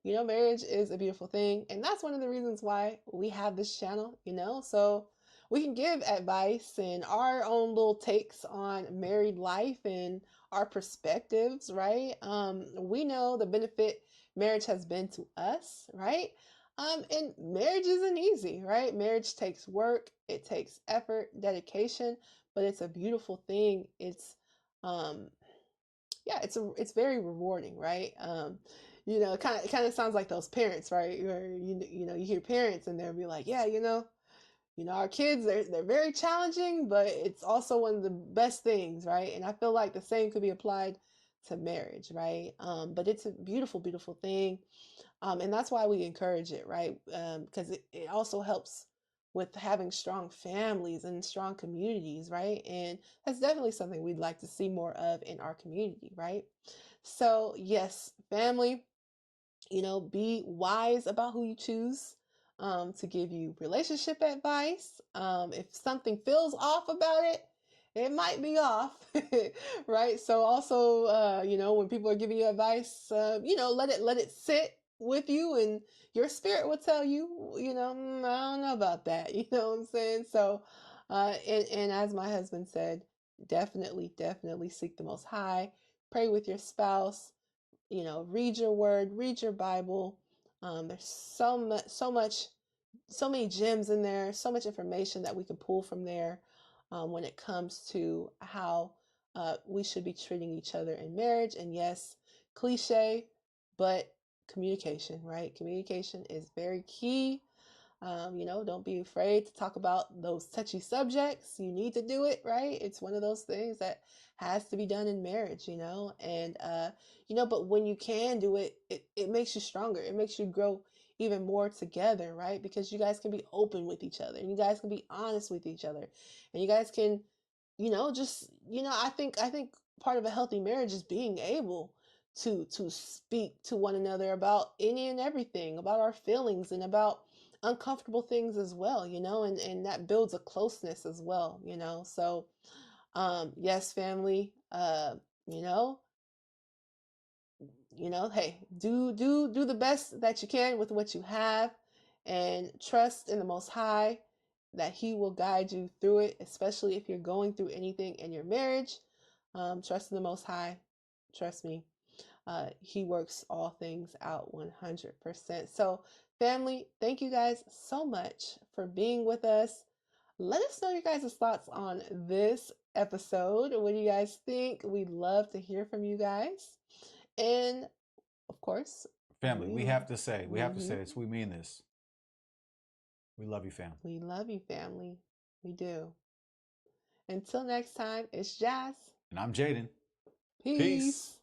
Marriage is a beautiful thing. And that's one of the reasons why we have this channel, so we can give advice and our own little takes on married life and our perspectives, right? We know the benefit marriage has been to us, right? And marriage isn't easy, right? Marriage takes work, it takes effort, dedication, but it's a beautiful thing. It's, it's very rewarding, right? It kind of sounds like those parents, right? Where you hear parents and they'll be like, yeah, our kids, they're very challenging, but it's also one of the best things, right? And I feel like the same could be applied to marriage, right? But it's a beautiful, beautiful thing. And that's why we encourage it, right? Because it also helps with having strong families and strong communities, right? And that's definitely something we'd like to see more of in our community, right? So yes, family, be wise about who you choose to give you relationship advice. If something feels off about it, it might be off, right? So also, when people are giving you advice, let it sit with you, and your spirit will tell you, I don't know about that. You know what I'm saying? So, and as my husband said, definitely seek the Most High. Pray with your spouse. Read your word, read your Bible. There's so many gems in there, so much information that we can pull from there when it comes to how we should be treating each other in marriage. And yes, cliche, but communication, right? Communication is very key. Don't be afraid to talk about those touchy subjects. You need to do it, right? It's one of those things that has to be done in marriage, and, but when you can do it, it makes you stronger. It makes you grow even more together, right? Because you guys can be open with each other and you guys can be honest with each other and you guys can, I think part of a healthy marriage is being able to speak to one another about any and everything, about our feelings and about uncomfortable things as well, and that builds a closeness as well, so yes, family, hey, do the best that you can with what you have, and trust in the Most High that He will guide you through it, especially if you're going through anything in your marriage. Trust in the Most High. Trust me. He works all things out 100%. So, family, thank you guys so much for being with us. Let us know your guys' thoughts on this episode. What do you guys think? We'd love to hear from you guys. And of course, family, we have to say this. We mean this. We love you, fam. We love you, family. We do. Until next time, it's Jazz. And I'm Jaden. Peace.